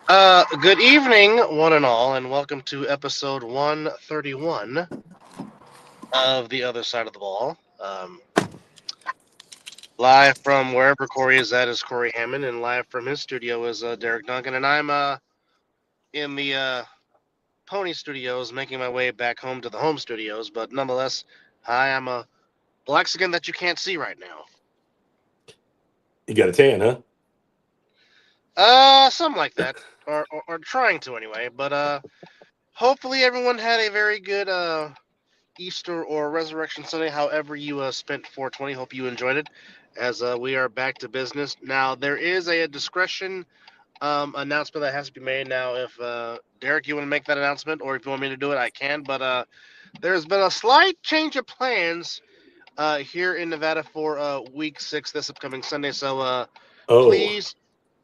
Good evening, one and all, and welcome to episode 131 of The Other Side of the Ball. Live from wherever Corey is at is Corey Hammond, and live from his studio is Derek Duncan, and I'm in the Pony Studios, making my way back home to the home studios, but nonetheless, hi, I'm a Blaxican that you can't see right now. You got a tan, huh? Something like that, or trying to anyway, but hopefully everyone had a very good Easter or Resurrection Sunday, however you spent 420. Hope you enjoyed it, as we are back to business. Now, there is a discretion announcement that has to be made. Now, if Derek, you want to make that announcement, or if you want me to do it, I can. But there's been a slight change of plans here in Nevada for Week 6 this upcoming Sunday. So Oh, please,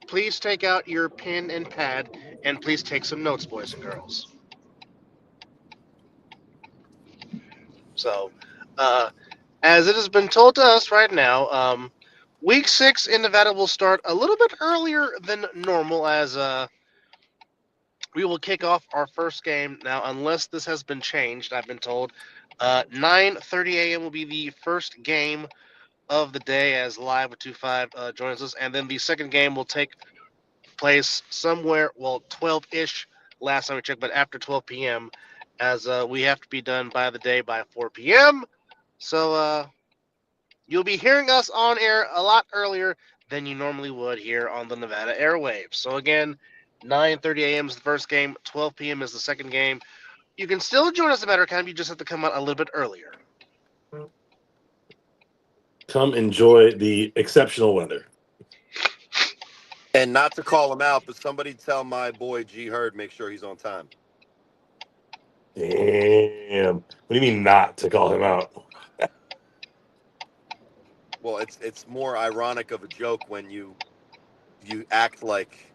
please take out your pen and pad, and please take some notes, boys and girls. So, uh, as it has been told to us right now, week 6 in Nevada will start a little bit earlier than normal, as we will kick off our first game now, unless this has been changed. I've been told 9:30 a.m. will be the first game of the day, as Live with 25 joins us, and then the second game will take place somewhere, well, 12-ish last time we checked, but after 12 p.m., as we have to be done by the day by 4 p.m. So you'll be hearing us on air a lot earlier than you normally would here on the Nevada airwaves. So again, 9:30 a.m. is the first game, 12 p.m. is the second game. You can still join us at Matter of Time, you just have to come out a little bit earlier. come enjoy the exceptional weather. And not to call him out, but somebody tell my boy G Hurd make sure he's on time. Damn. What do you mean not to call him out? Well, it's more ironic of a joke when you act like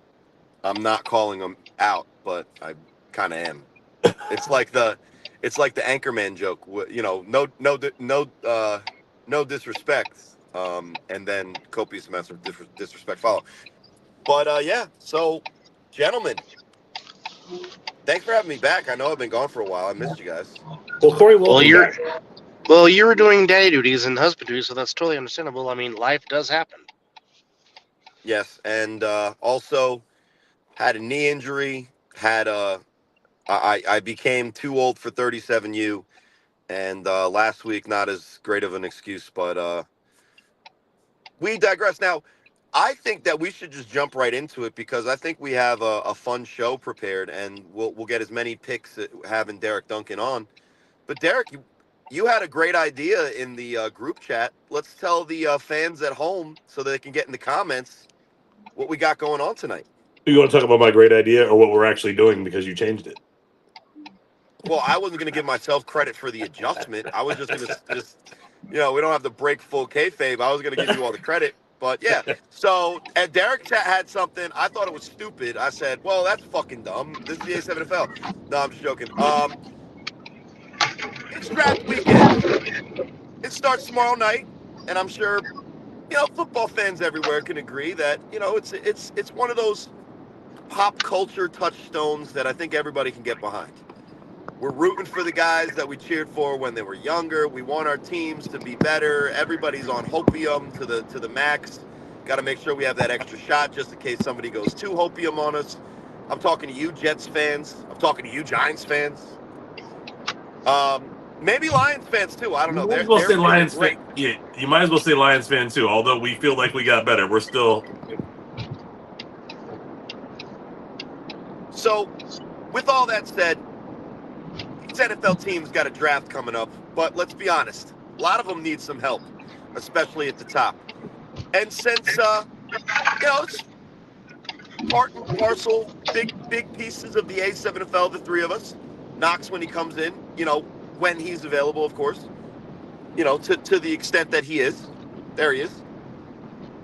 I'm not calling him out, but I kind of am. It's like the Anchorman joke. No disrespect, and then copious amounts of disrespect follow. But yeah. So, gentlemen, thanks for having me back. I know I've been gone for a while. I missed you guys. Well, Corey, Well, welcome you're back. well, you were doing daddy duties and husband duties, so that's totally understandable. I mean, life does happen. Yes, and also had a knee injury. Had a I became too old for 37U, and last week not as great of an excuse, but we digress. Now, I think that we should just jump right into it because I think we have a fun show prepared, and we'll get as many picks having Derek Duncan on. But Derek, you had a great idea in the group chat. Let's tell the fans at home so they can get in the comments what we got going on tonight. You want to talk about my great idea or what we're actually doing because you changed it? Well, I wasn't going to give myself credit for the adjustment. I was just going to we don't have to break full kayfabe. I was going to give you all the credit. But yeah, so and Derek had something. I thought it was stupid. I said, "Well, that's fucking dumb. This is the A7FL." No, I'm just joking. It's draft weekend. It starts tomorrow night, and I'm sure football fans everywhere can agree that it's one of those pop culture touchstones that I think everybody can get behind. We're rooting for the guys that we cheered for when they were younger. We want our teams to be better. Everybody's on hopium to the max. Got to make sure we have that extra shot just in case somebody goes too hopium on us. I'm talking to you Jets fans. I'm talking to you Giants fans. Maybe Lions fans too. I don't know. You might as well They're say feeling Lions fan. great. Yeah, you might as well say Lions fan too. Although we feel like we got better, we're still. So, with all that said, these NFL teams got a draft coming up, but let's be honest, a lot of them need some help, especially at the top. And since it's part and parcel, big pieces of the A7FL, the three of us, Knox when he comes in, when he's available, of course, to the extent that he is. There he is.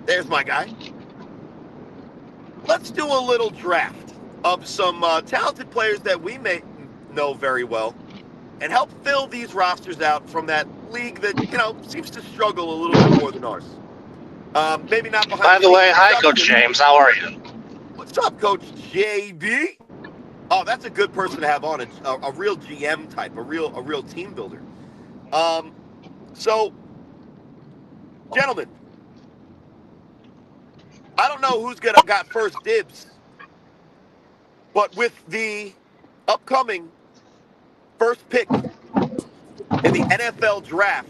There's my guy. Let's do a little draft of some talented players that we may know very well and help fill these rosters out from that league that, seems to struggle a little bit more than ours. Maybe not behind By the the way, scenes hi, Coach production. James. How are you? What's up, Coach JB? Oh, that's a good person to have on, a real GM type, a real team builder. So, gentlemen, I don't know who's got first dibs, but with the upcoming first pick in the NFL draft,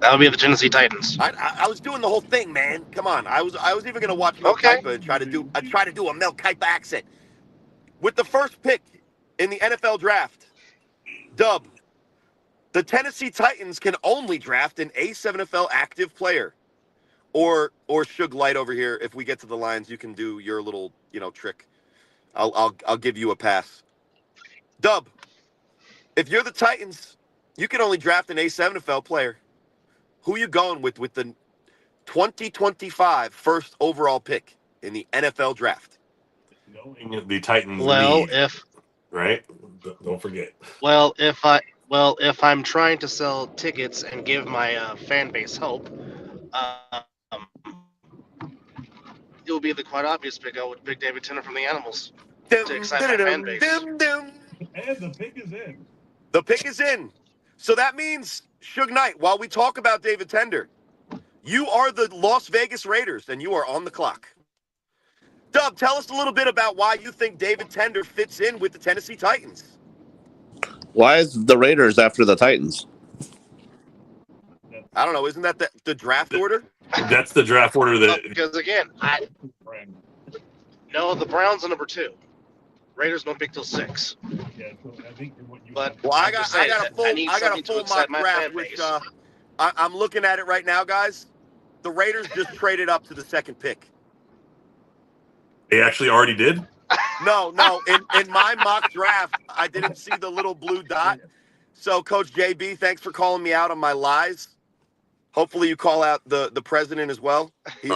That would be the Tennessee Titans. I was doing the whole thing, man. Come on, I was even gonna watch Mel Okay. Kiper and try to do a Mel Kiper accent. With the first pick in the NFL draft, Dub, the Tennessee Titans can only draft an A7FL active player. Or Suge Light over here. If we get to the Lions, you can do your little trick. I'll give you a pass. Dub, if you're the Titans, you can only draft an A7FL player. Who you going with the 2025 first overall pick in the NFL draft? Knowing the Titans Well, need, right? Don't forget. if I'm trying to sell tickets and give my fan base hope, um, it would be the quite obvious pick. I would pick David Tennant from the Animals to Dum, excite my fan dum, base. dum, dum. And the pick is in. The pick is in. So that means, Suge Knight, while we talk about David Tender, you are the Las Vegas Raiders, and you are on the clock. Dub, tell us a little bit about why you think David Tender fits in with the Tennessee Titans. Why is the Raiders after the Titans? I don't know. Isn't that the draft order? That's the draft order that. Because again, the Browns are number 2. Raiders don't pick till 6. But Well, I got a full mock draft, which I'm looking at it right now, guys. The Raiders just traded up to the second pick. They actually already did? No. In my mock draft, I didn't see the little blue dot. So, Coach JB, thanks for calling me out on my lies. Hopefully, you call out the president as well.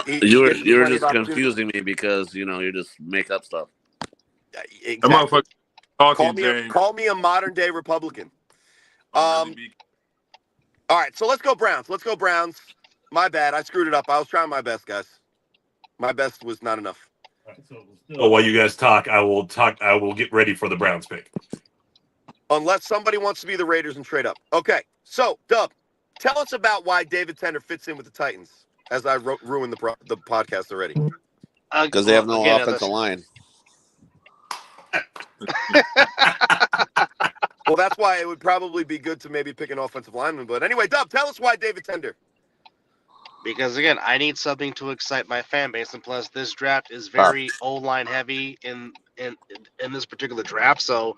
You're just confusing me because you just make up stuff. Exactly. Talking, call me a modern day Republican. All right, so let's go Browns. My bad, I screwed it up. I was trying my best, guys. My best was not enough. So while you guys talk, I will get ready for the Browns pick. Unless somebody wants to be the Raiders and trade up. Okay, so Dub, tell us about why David Tender fits in with the Titans. As I ruined the podcast already. Because they have no offensive line. Well, that's why it would probably be good to maybe pick an offensive lineman. But anyway, Dub, tell us why David Tender. Because again, I need something to excite my fan base, and plus, this draft is very O-line heavy in this particular draft. So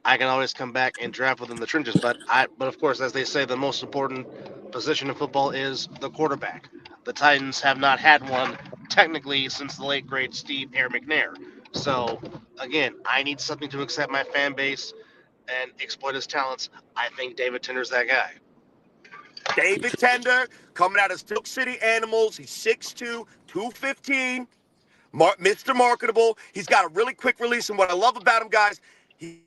I can always come back and draft within the trenches. But of course, as they say, the most important position in football is the quarterback. The Titans have not had one technically since the late great Steve Air McNair. So again, I need something to excite my fan base and exploit his talents. I think David Tender's that guy. David Tender coming out of Silk City Animals. He's 6'2", 215. Mr. Marketable. He's got a really quick release, and what I love about him, guys, he's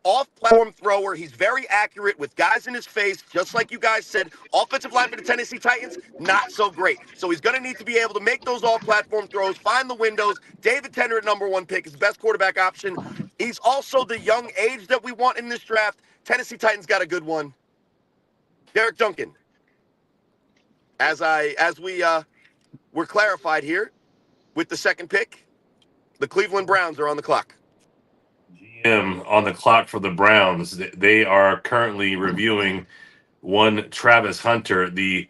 off-platform thrower. He's very accurate with guys in his face, just like you guys said. Offensive line for the Tennessee Titans, not so great. So he's going to need to be able to make those off-platform throws, find the windows. David Tender at number 1 pick is the best quarterback option. He's also the young age that we want in this draft. Tennessee Titans got a good one. Derek Duncan. As we were clarified here with the second pick, the Cleveland Browns are on the clock. GM on the clock for the Browns. They are currently reviewing one Travis Hunter, the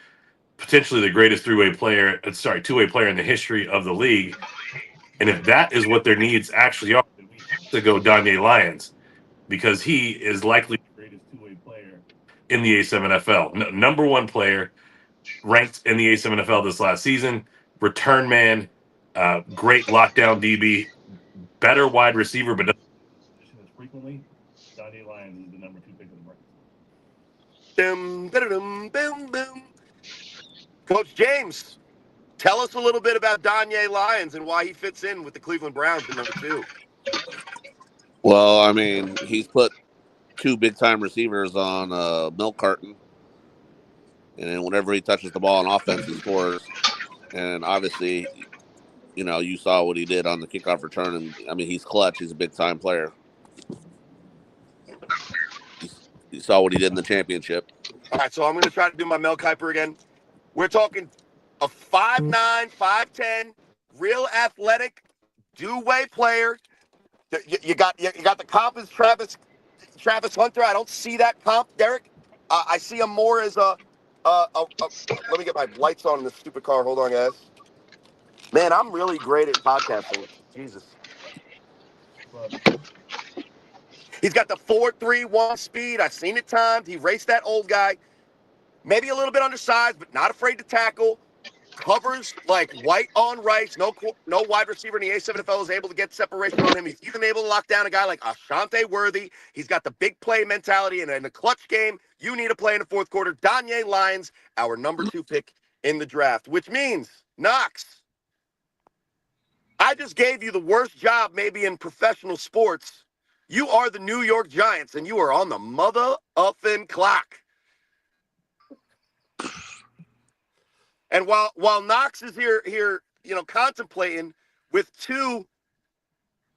potentially the greatest two-way player in the history of the league. And if that is what their needs actually are, then we have to go Danye Lyons, because he is likely the greatest two-way player in the A7FL. Number 1 player ranked in the A7FL this last season. Return man, great lockdown DB, better wide receiver, but doesn't position as frequently. Danye Lyons is the number 2 pick of the market. Coach James, tell us a little bit about Danye Lyons and why he fits in with the Cleveland Browns at number 2. Well, I mean, he's put 2 big-time receivers on a milk carton. And then whenever he touches the ball on offense, he scores. And obviously, You saw what he did on the kickoff return, and I mean, he's clutch. He's a big time player. You saw what he did in the championship. All right, so I'm going to try to do my Mel Kiper again. We're talking a 5'9", 5'10", real athletic, do-way player. You got the comp as Travis Hunter. I don't see that comp, Derek. I see him more as let me get my lights on in this stupid car. Hold on, guys. Man, I'm really great at podcasting. Jesus. He's got the 4.31 speed. I've seen it timed. He raced that old guy. Maybe a little bit undersized, but not afraid to tackle. Covers like white on rice. No wide receiver in the A7FL is able to get separation on him. He's even able to lock down a guy like Ashante Worthy. He's got the big play mentality, and in a clutch game, you need a play in the fourth quarter. Danye Lyons, our number 2 pick in the draft, which means, Knox, I just gave you the worst job maybe in professional sports. You are the New York Giants, and you are on the mother-effing clock. And while Knox is here, contemplating with 2,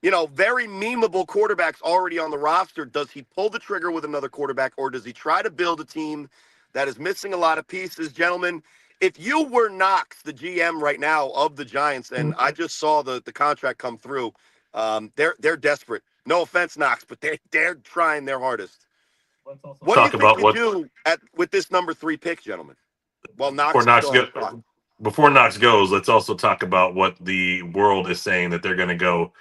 very memeable quarterbacks already on the roster, does he pull the trigger with another quarterback, or does he try to build a team that is missing a lot of pieces? Gentlemen, if you were Knox, the GM right now of the Giants, and I just saw the contract come through, they're desperate. No offense, Knox, but they're trying their hardest. What do you think you do with this number 3 pick, gentlemen? Well, Before Knox goes, let's also talk about what the world is saying that they're going to go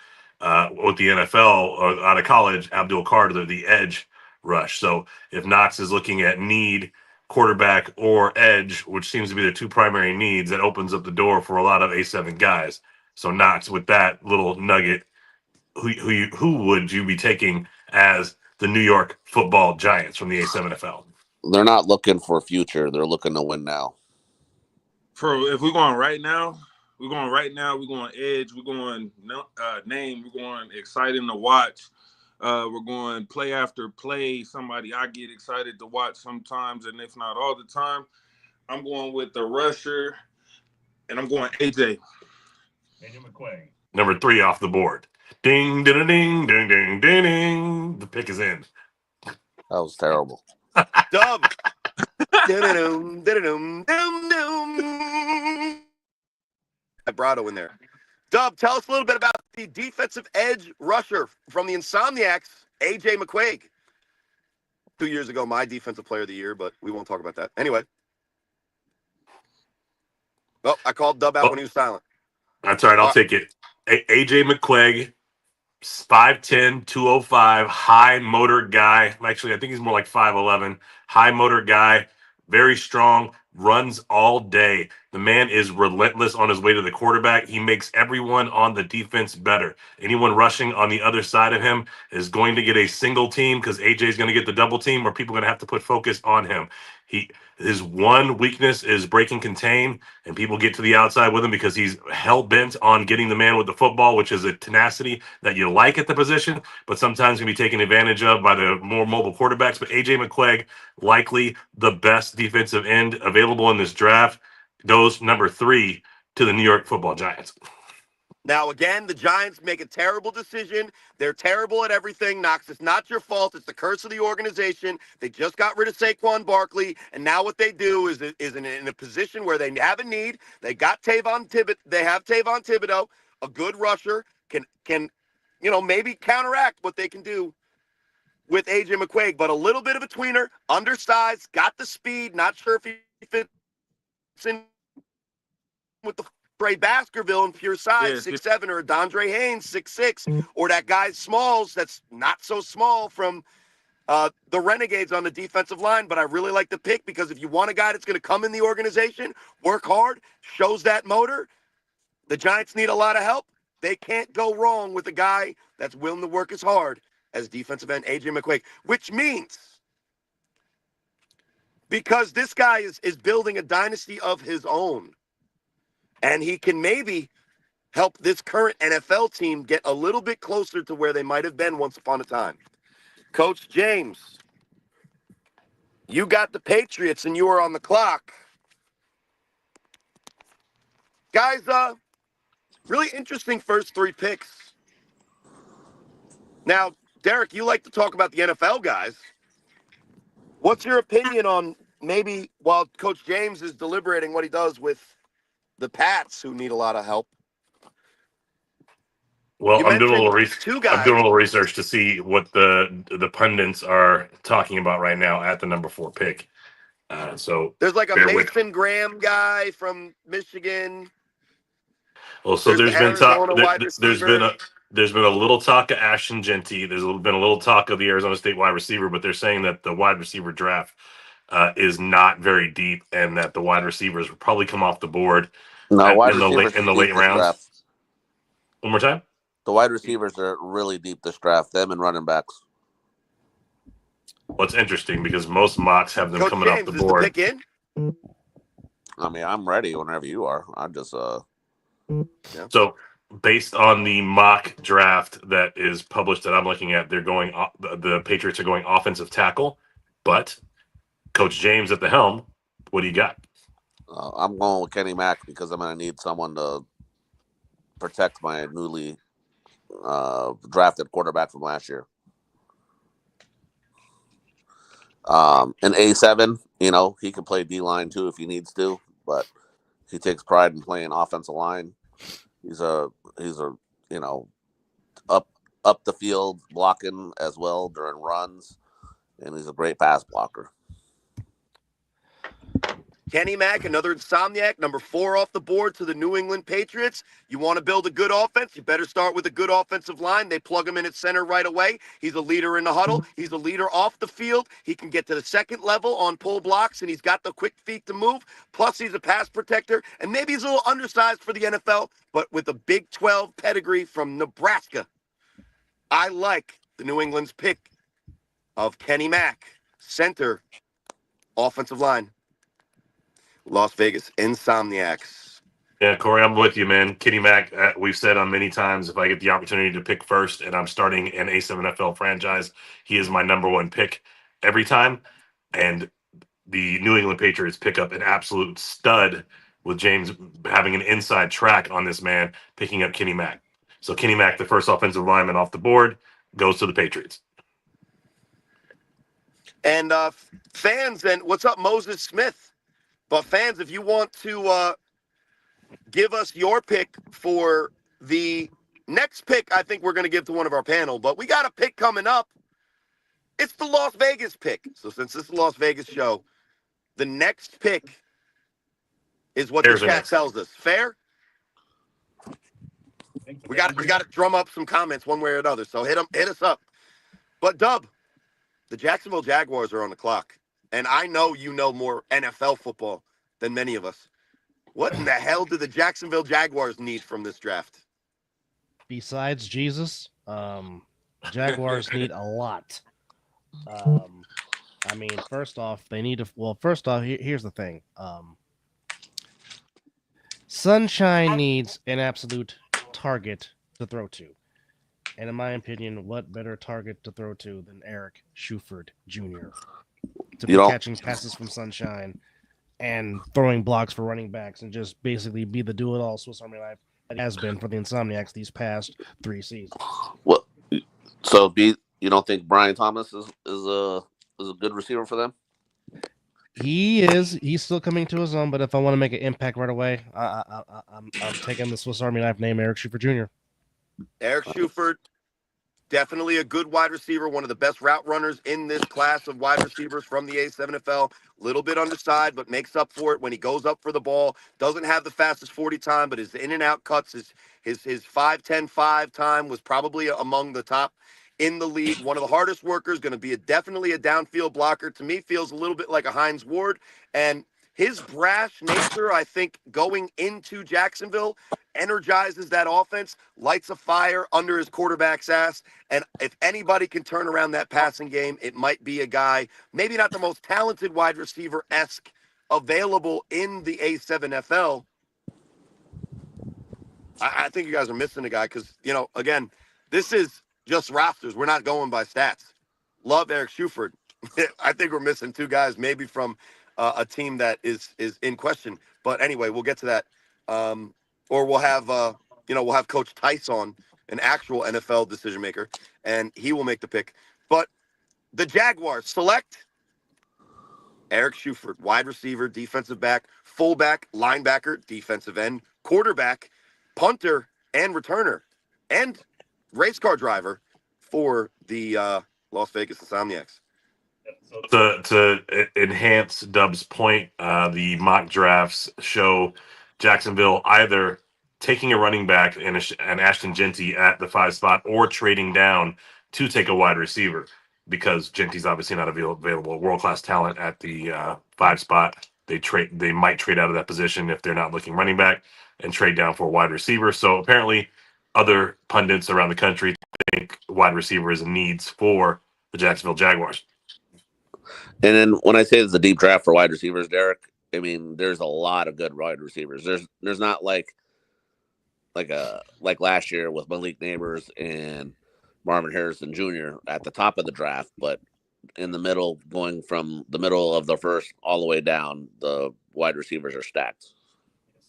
with the NFL or out of college, Abdul Carter, the edge rush. So if Knox is looking at need, quarterback, or edge, which seems to be the 2 primary needs, that opens up the door for a lot of A7 guys. So Knox, with that little nugget, who would you be taking as the New York Football Giants from the A7FL? They're not looking for a future. They're looking to win now. If we're going right now, we're going edge, we're going name, we're going exciting to watch. We're going play after play. Somebody I get excited to watch sometimes, and if not all the time. I'm going with the rusher, and I'm going AJ. AJ McQuaig. Number 3 off the board. Ding, ding, ding, ding, ding, ding, ding. The pick is in. That was terrible. Dub. Vibrato in there. Dub, tell us a little bit about the defensive edge rusher from the Insomniacs, AJ McQuaig. 2 years ago, my defensive player of the year, but we won't talk about that. Anyway. Oh, I called Dub out when he was silent. That's all right. I'll take it. AJ McQuaig, 5'10", 205, high motor guy. Actually, I think he's more like 5'11", high motor guy, very strong, runs all day. The man is relentless on his way to the quarterback. He makes everyone on the defense better. Anyone rushing on the other side of him is going to get a single team because AJ is going to get the double team, or people are going to have to put focus on him. His one weakness is break and contain, and people get to the outside with him because he's hell-bent on getting the man with the football, which is a tenacity that you like at the position, but sometimes can be taken advantage of by the more mobile quarterbacks. But AJ McQuaig, likely the best defensive end available in this draft, goes number 3 to the New York Football Giants. Now, again, the Giants make a terrible decision. They're terrible at everything. Knox, it's not your fault. It's the curse of the organization. They just got rid of Saquon Barkley, and now what they do is in a position where they have a need. They got Tavon Thibodeau. They have Tavon Thibodeau, a good rusher, can maybe counteract what they can do with AJ McQuaig, but a little bit of a tweener, undersized, got the speed. Not sure if he fits in with the Trey Baskerville in pure size, 6'7", or Dondre Haynes, 6'6", or that guy Smalls that's not so small from the Renegades on the defensive line. But I really like the pick because if you want a guy that's going to come in the organization, work hard, shows that motor, the Giants need a lot of help. They can't go wrong with a guy that's willing to work as hard as defensive end AJ McQuaig, which means because this guy is building a dynasty of his own, and he can maybe help this current NFL team get a little bit closer to where they might have been once upon a time. Coach James, you got the Patriots and you are on the clock. Guys, Really interesting first 3 picks. Now, Derek, you like to talk about the NFL guys. What's your opinion on maybe while Coach James is deliberating what he does with the Pats, who need a lot of help? Well, You I'm doing a little mentioned research. 2 I'm doing a guys. little research to see what the pundits are talking about right now at the number 4 pick. So There's like a bear with. Mason Graham guy from Michigan. Well, so There's the there's been talk. Arizona wide receiver. There's been a little talk of Ashton Genty. Been a little talk of the Arizona State wide receiver, but they're saying that the wide receiver draft is not very deep, and that the wide receivers will probably come off the board No, wide in the late receivers is deep this rounds. draft. One more time. The wide receivers are really deep this draft. Them and running backs. What's interesting because most mocks have them Coach coming off James, the is the board. pick in? I mean, I'm ready whenever you are. I just So based on the mock draft that is published that I'm looking at, they're going. The Patriots are going offensive tackle, but Coach James at the helm. What do you got? I'm going with Kenny Mack because I'm going to need someone to protect my newly drafted quarterback from last year. An A7, he can play D-line too if he needs to, but he takes pride in playing offensive line. He's a up the field blocking as well during runs, and he's a great pass blocker. Kenny Mack, another insomniac, number 4 off the board to the New England Patriots. You want to build a good offense, you better start with a good offensive line. They plug him in at center right away. He's a leader in the huddle. He's a leader off the field. He can get to the second level on pull blocks, and he's got the quick feet to move. Plus, he's a pass protector, and maybe he's a little undersized for the NFL, but with a Big 12 pedigree from Nebraska. I like the New England's pick of Kenny Mack, center, offensive line. Las Vegas Insomniacs. Yeah, Corey, I'm with you, man. Kenny Mack, we've said on many times, if I get the opportunity to pick first and I'm starting an A7FL franchise, he is my number 1 pick every time. And the New England Patriots pick up an absolute stud with James having an inside track on this man, picking up Kenny Mack. So Kenny Mack, the first offensive lineman off the board, goes to the Patriots. And fans, and what's up, Moses Smith? But fans, if you want to give us your pick for the next pick, I think we're going to give to one of our panel. But we got a pick coming up. It's the Las Vegas pick. So since this is the Las Vegas show, the next pick is what the chat tells us. Fair? We got to drum up some comments one way or another. So hit us up. But Dub, the Jacksonville Jaguars are on the clock. And I know you know more NFL football than many of us. What in the hell do the Jacksonville Jaguars need from this draft? Besides Jesus, Jaguars need a lot. I mean, first off, they need to. Well, first off, here's the thing. Sunshine needs an absolute target to throw to. And in my opinion, what better target to throw to than Eric Shuford Jr. to be catching passes from Sunshine and throwing blocks for running backs and just basically be the do-it-all Swiss Army knife that has been for the Insomniacs these past 3 seasons. Well, so you don't think Brian Thomas is a good receiver for them? He is. He's still coming to his own, but if I want to make an impact right away, I'm taking the Swiss Army knife name Eric Shuford Jr. Eric Shuford, definitely a good wide receiver, one of the best route runners in this class of wide receivers from the A7FL. Little bit undersized, but makes up for it when he goes up for the ball. Doesn't have the fastest 40 time, but his in and out cuts, his 5-10-5 time was probably among the top in the league. One of the hardest workers, going to be definitely a downfield blocker. To me, feels a little bit like a Hines Ward. And his brash nature, I think, going into Jacksonville energizes that offense, lights a fire under his quarterback's ass. And if anybody can turn around that passing game, it might be a guy, maybe not the most talented wide receiver-esque available in the A7FL. I think you guys are missing a guy because, again, this is just rosters. We're not going by stats. Love Eric Shuford. I think we're missing 2 guys, maybe from a team that is in question. But anyway, we'll get to that. Or we'll have we'll have Coach Tice on, an actual NFL decision maker, and he will make the pick. But the Jaguars select Eric Schuford, wide receiver, defensive back, fullback, linebacker, defensive end, quarterback, punter, and returner, and race car driver for the Las Vegas Insomniacs. To enhance Dub's point, the mock drafts show Jacksonville either taking a running back and Ashton Genty at the 5 spot, or trading down to take a wide receiver, because Genty's obviously not available. World-class talent at the 5 spot. They might trade out of that position if they're not looking running back and trade down for a wide receiver. So apparently other pundits around the country think wide receiver is a needs for the Jacksonville Jaguars. And then when I say it's a deep draft for wide receivers, Derek, I mean there's a lot of good wide receivers. There's not like last year with Malik Neighbors and Marvin Harrison Jr. at the top of the draft, but in the middle, going from the middle of the first all the way down, the wide receivers are stacked.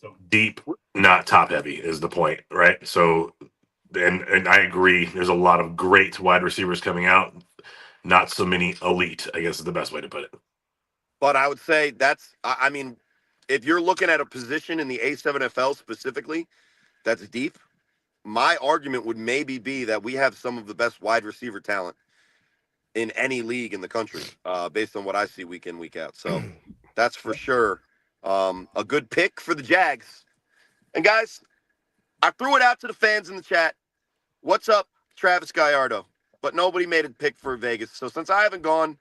So deep, not top heavy is the point, right? So, and I agree. There's a lot of great wide receivers coming out. Not so many elite, I guess is the best way to put it. But I would say I mean, if you're looking at a position in the A7FL specifically that's deep, my argument would maybe be that we have some of the best wide receiver talent in any league in the country, based on what I see week in, week out. So that's for sure a good pick for the Jags. And guys, I threw it out to the fans in the chat. What's up, Travis Gallardo? But nobody made a pick for Vegas. So since I haven't gone,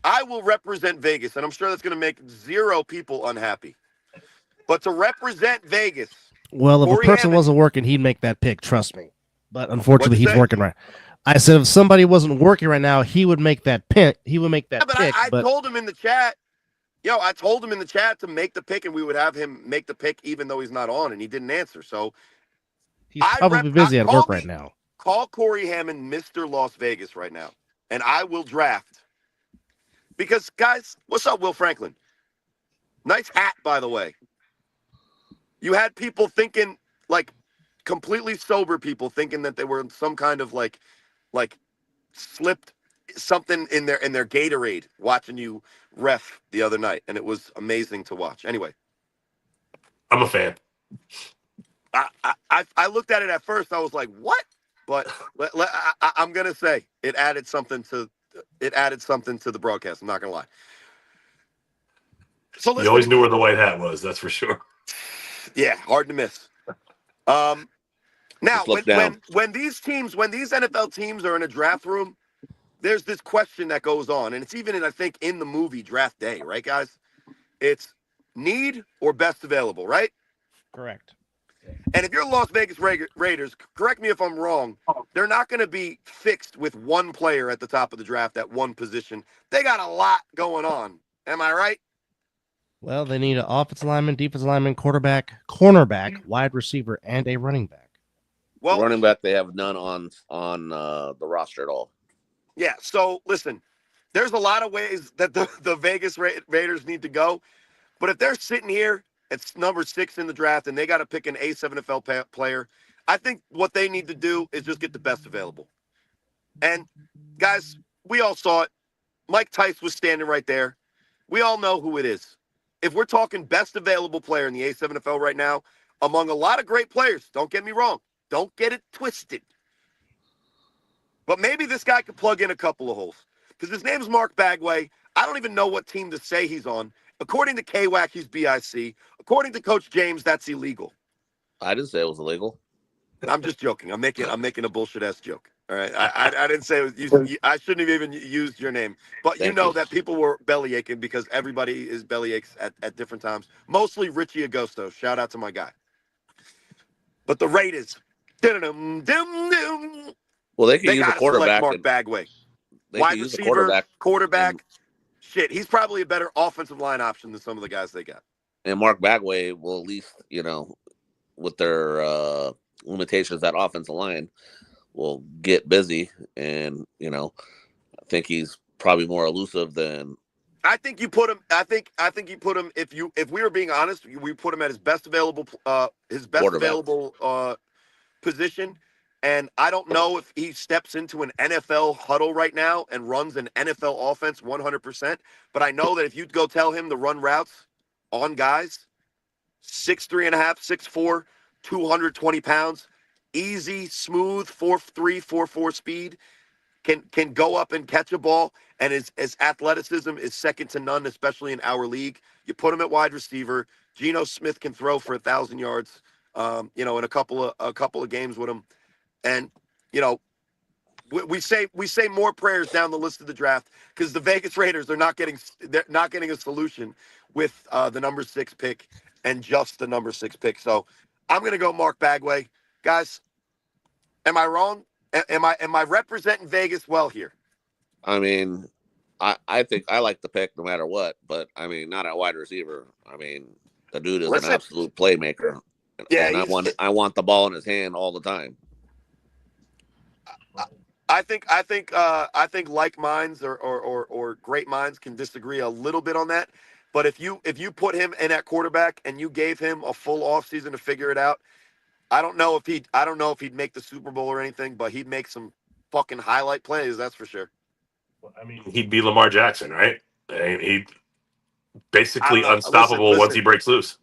I will represent Vegas, and I'm sure that's going to make 0 people unhappy. But to represent Vegas, Well, if Corey a person Hammond, wasn't working, he'd make that pick. Trust me. But unfortunately, What'd you he's say? working right. I said if somebody wasn't working right now, he would make that pick. He would make that but pick. I told him in the chat, I told him in the chat to make the pick, and we would have him make the pick even though he's not on, and he didn't answer. So he's probably busy at work right now. Call Corey Hammond Mr. Las Vegas right now, and I will draft. Because, guys, what's up, Will Franklin? Nice hat, by the way. You had people thinking, like, completely sober people thinking that they were some kind of, like slipped something in their Gatorade watching you ref the other night, and it was amazing to watch. Anyway. I'm a fan. I looked at it at first. I was like, what? But I'm going to say it added something to the broadcast. I'm not going to lie. So you always knew where the white hat was. That's for sure. Yeah. Hard to miss. Now, when these NFL teams are in a draft room, there's this question that goes on, and it's even I think in the movie Draft Day, right, guys? It's need or best available, right? Correct. And if you're Las Vegas Raiders, correct me if I'm wrong, they're not going to be fixed with one player at the top of the draft at one position. They got a lot going on. Am I right? Well, they need an offensive lineman, defensive lineman, quarterback, cornerback, wide receiver, and a running back. Well, running back, they have none on the roster at all. Yeah, so listen, there's a lot of ways that the Vegas Raiders need to go. But if they're sitting here at number 6 in the draft and they got to pick an A7FL player, I think what they need to do is just get the best available. And, guys, we all saw it. Mike Tice was standing right there. We all know who it is. If we're talking best available player in the A7FL right now, among a lot of great players, don't get me wrong. Don't get it twisted. But maybe this guy could plug in a couple of holes. Because his name's Mark Bagway. I don't even know what team to say he's on. According to KWAC, he's BIC. According to Coach James, that's illegal. I didn't say it was illegal. I'm just joking. I'm making a bullshit-ass joke. All right? I didn't say it was I shouldn't have even used your name. But Thank you know you. that people were belly aching because everybody is belly aches at different times. Mostly Richie Agosto. Shout out to my guy. But the Raiders. Well, they could They use a got to select quarterback. Mark Bagway. They Wide could use a receiver, quarterback. and- Shit, he's probably a better offensive line option than some of the guys they got. And Mark Bagway will at least, with their limitations at offensive line, will get busy. And, I think he's probably more elusive than I think you put him. I think you put him. If we were being honest, we put him at his best Quarterback. available position. And I don't know if he steps into an NFL huddle right now and runs an NFL offense 100%. But I know that if you go tell him to run routes on guys, 6'3" and a half, 6'4", 220 pounds, easy, smooth, 4.3, 4.4 speed, can go up and catch a ball, and his athleticism is second to none, especially in our league. You put him at wide receiver. Geno Smith can throw for 1,000 yards, in a couple of games with him, and you know we say more prayers down the list of the draft because the Vegas Raiders they're not getting a solution with the number 6 pick and just the number 6 pick. So I'm gonna go Mark Bagway, guys. Am I wrong? Am I representing Vegas well here? I mean, I think I like the pick no matter what, but I mean, not at wide receiver. I mean, the dude is an Listen, absolute playmaker, yeah, and I want the ball in his hand all the time. I think like minds or great minds can disagree a little bit on that. But if you put him in at quarterback and you gave him a full offseason to figure it out, I don't know if he'd make the Super Bowl or anything, but he'd make some fucking highlight plays, that's for sure. I mean, he'd be Lamar Jackson, right? And he'd I basically don't know. unstoppable once he breaks loose.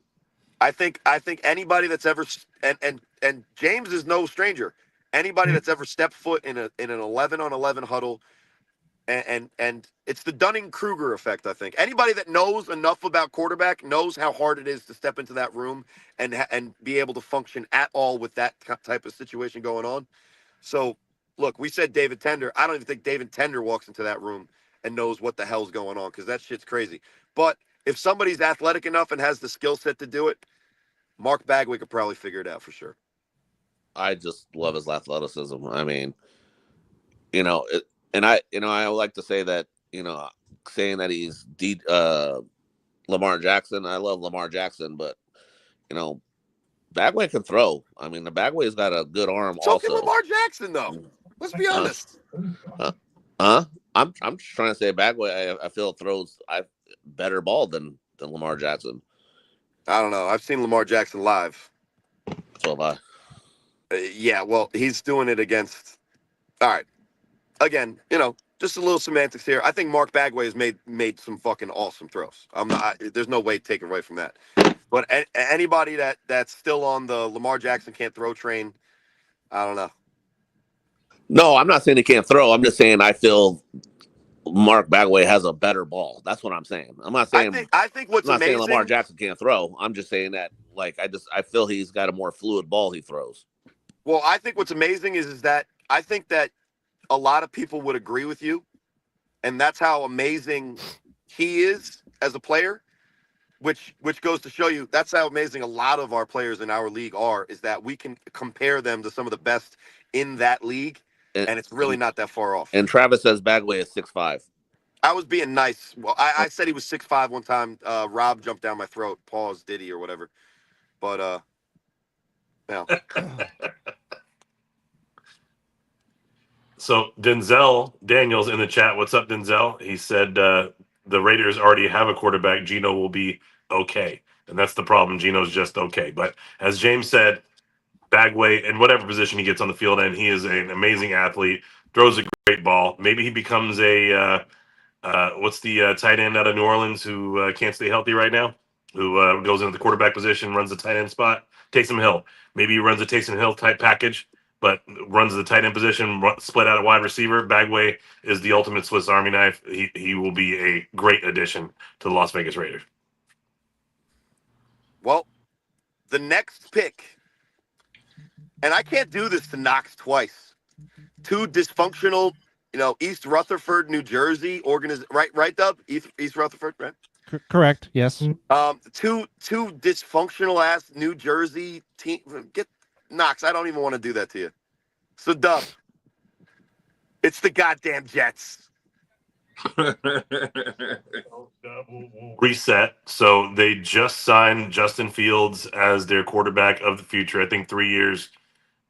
I think anybody that's ever and James is no stranger. Anybody that's ever stepped foot in an 11-on-11 huddle, and it's the Dunning-Kruger effect. I think anybody that knows enough about quarterback knows how hard it is to step into that room and be able to function at all with that type of situation going on. So, look, we said David Tender. I don't even think David Tender walks into that room and knows what the hell's going on because that shit's crazy. But if somebody's athletic enough and has the skill set to do it, Mark Bagway could probably figure it out for sure. I just love his athleticism. I mean, and I like to say that, saying that he's Lamar Jackson. I love Lamar Jackson, but Bagway can throw. I mean, the Bagway's got a good arm. So Also, can Lamar Jackson, though. Let's be honest. Huh? I'm just trying to say Bagway. I feel throws better ball than Lamar Jackson. I don't know. I've seen Lamar Jackson live. So have I. Yeah, well, he's doing it against. All right. Again, just a little semantics here. I think Mark Bagway has made some fucking awesome throws. I'm not. There's no way taken away from that. But anybody that's still on the Lamar Jackson can't throw train, I don't know. No, I'm not saying he can't throw. I'm just saying I feel Mark Bagway has a better ball. That's what I'm saying. I'm not saying. I think what's I'm not saying amazing. Lamar Jackson can't throw. I'm just saying that I feel he's got a more fluid ball he throws. Well, I think what's amazing is that I think that a lot of people would agree with you, and that's how amazing he is as a player. Which goes to show you that's how amazing a lot of our players in our league are. Is that we can compare them to some of the best in that league, and it's really not that far off. And Travis says Bagway is 6'5". I was being nice. Well, I said he was 6'5" one time. Rob jumped down my throat. Pause, Diddy or whatever. But yeah. So Denzel Daniels in the chat. What's up, Denzel? He said the Raiders already have a quarterback. Geno will be okay, and that's the problem. Geno's just okay. But as James said, Bagway in whatever position he gets on the field, and he is an amazing athlete. Throws a great ball. Maybe he becomes a what's the tight end out of New Orleans who can't stay healthy right now? Who goes into the quarterback position, runs the tight end spot? Taysom Hill. Maybe he runs a Taysom Hill type package, but runs the tight end position, split out a wide receiver. Bagway is the ultimate Swiss Army knife. He will be a great addition to the Las Vegas Raiders. Well, the next pick, and I can't do this to Knox twice. Two dysfunctional, East Rutherford, New Jersey right, Dub? East Rutherford, right? Correct. Yes. Two dysfunctional ass New Jersey team. Get Knox. I don't even want to do that to you. So Dub, it's the goddamn Jets. Reset. So they just signed Justin Fields as their quarterback of the future. I think 3 years,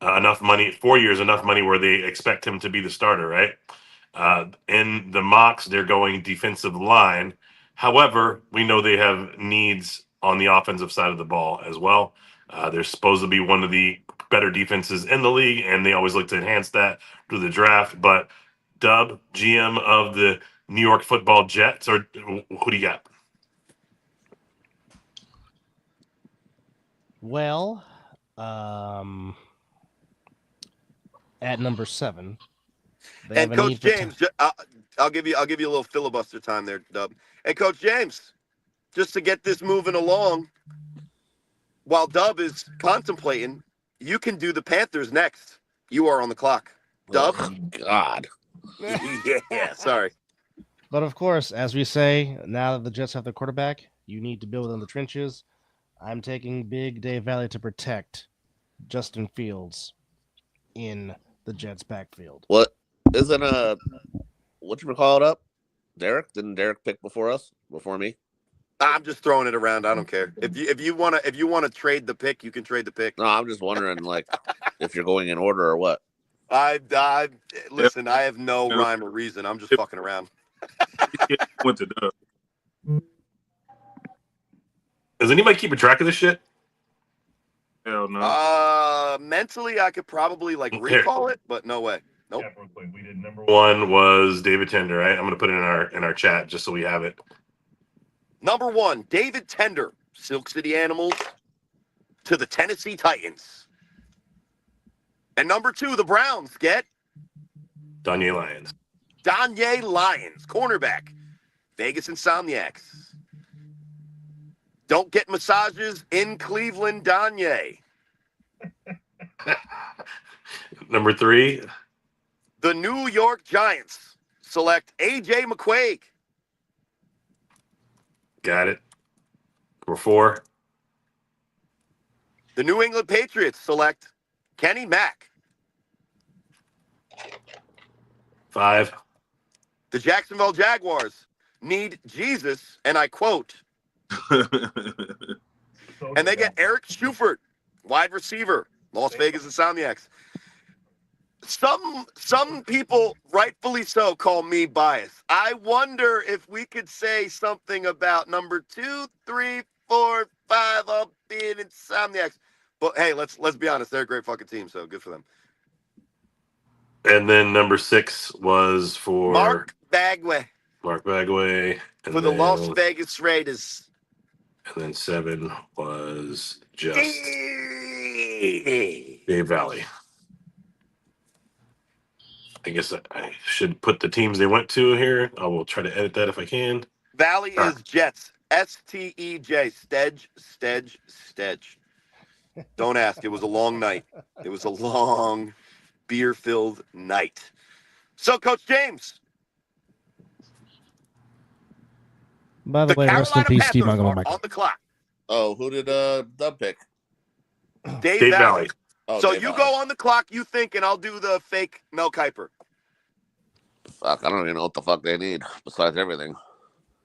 enough money. 4 years, enough money where they expect him to be the starter, right? In the mocks, they're going defensive line. However, we know they have needs on the offensive side of the ball as well. They're supposed to be one of the better defenses in the league, and they always look to enhance that through the draft. But Dub, GM of the New York Football Jets, or who do you got? Well, at number 7, they have And a Coach need for James, I'll give you a little filibuster time there, Dub. And Coach James, just to get this moving along, while Dub is contemplating, you can do the Panthers next. You are on the clock. Dub? Oh, God. Yeah, sorry. But of course, as we say, now that the Jets have their quarterback, you need to build in the trenches. I'm taking Big Dave Valley to protect Justin Fields in the Jets' backfield. What isn't what you call it up? Derek? Didn't Derek pick before me? I'm just throwing it around. I don't care. If you wanna trade the pick, you can trade the pick. No, I'm just wondering, like, if you're going in order or what. I listen. I have no rhyme or reason. I'm just fucking around. Went to Dub. Is anybody keeping track of this shit? Hell no. Mentally, I could probably recall it, but no way. Nope. Yeah, real quick. We did number 1 was David Tender, right? I'm gonna put it in our chat just so we have it. Number 1, David Tender, Silk City Animals to the Tennessee Titans. And number 2, the Browns get Danye Lions. Danye Lions, cornerback, Vegas Insomniacs. Don't get massages in Cleveland, Danye. Number 3, The New York Giants select A.J. McQuaig. got it. Number 4, The New England Patriots select Kenny Mack. 5, The Jacksonville Jaguars need Jesus, and I quote, and they get Eric Schufert, wide receiver, Las Vegas Insomniacs. Some people, rightfully so, call me biased. I wonder if we could say something about number 2, 3, 4, 5, albeit Insomniacs. But hey, let's be honest, they're a great fucking team, so good for them. and then number 6 was for Mark Bagway Bagway, and for the then, Las Vegas Raiders. and then 7 was just Dave Valley. I guess I should put the teams they went to here. I will try to edit that if I can. Valley is Jets. S-T-E-J. Stedge. Don't ask. It was a long night. It was a long, beer-filled night. So, Coach James. By the way, rest in Carolina peace, Steve Panthers Montgomery. are on the clock. Oh, who did Dub pick? Dave Valley. Oh, So Dave you Valley. go on the clock, you think, and I'll do the fake Mel Kiper. Fuck, I don't even know what the fuck they need besides everything.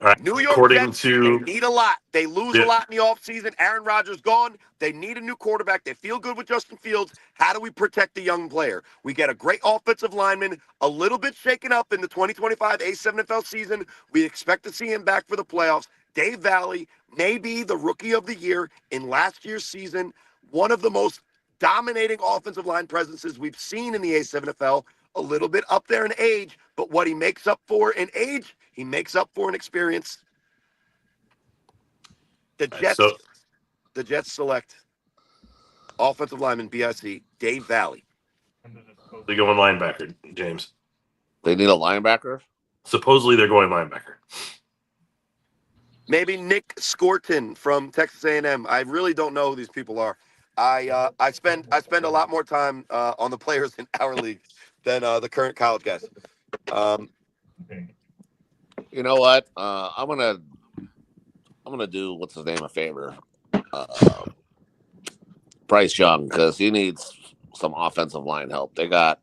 All right. New York According Jets, to they need a lot. They lose a lot in the offseason. Aaron Rodgers gone. They need a new quarterback. They feel good with Justin Fields. How do we protect the young player? We get a great offensive lineman, a little bit shaken up in the 2025 A7FL season. We expect to see him back for the playoffs. Dave Valley may be the rookie of the year in last year's season. One of the most dominating offensive line presences we've seen in the A7FL. A little bit up there in age, but what he makes up for in age, he makes up for in experience. The Jets select offensive lineman BIC Dave Valley. They going linebacker, James. They need a linebacker? Supposedly they're going linebacker. Maybe Nick Scorton from Texas A&M. I really don't know who these people are. I spend a lot more time on the players in our league than the current college guys. You know what? I'm gonna do what's his name a favor. Bryce Young, because he needs some offensive line help. They got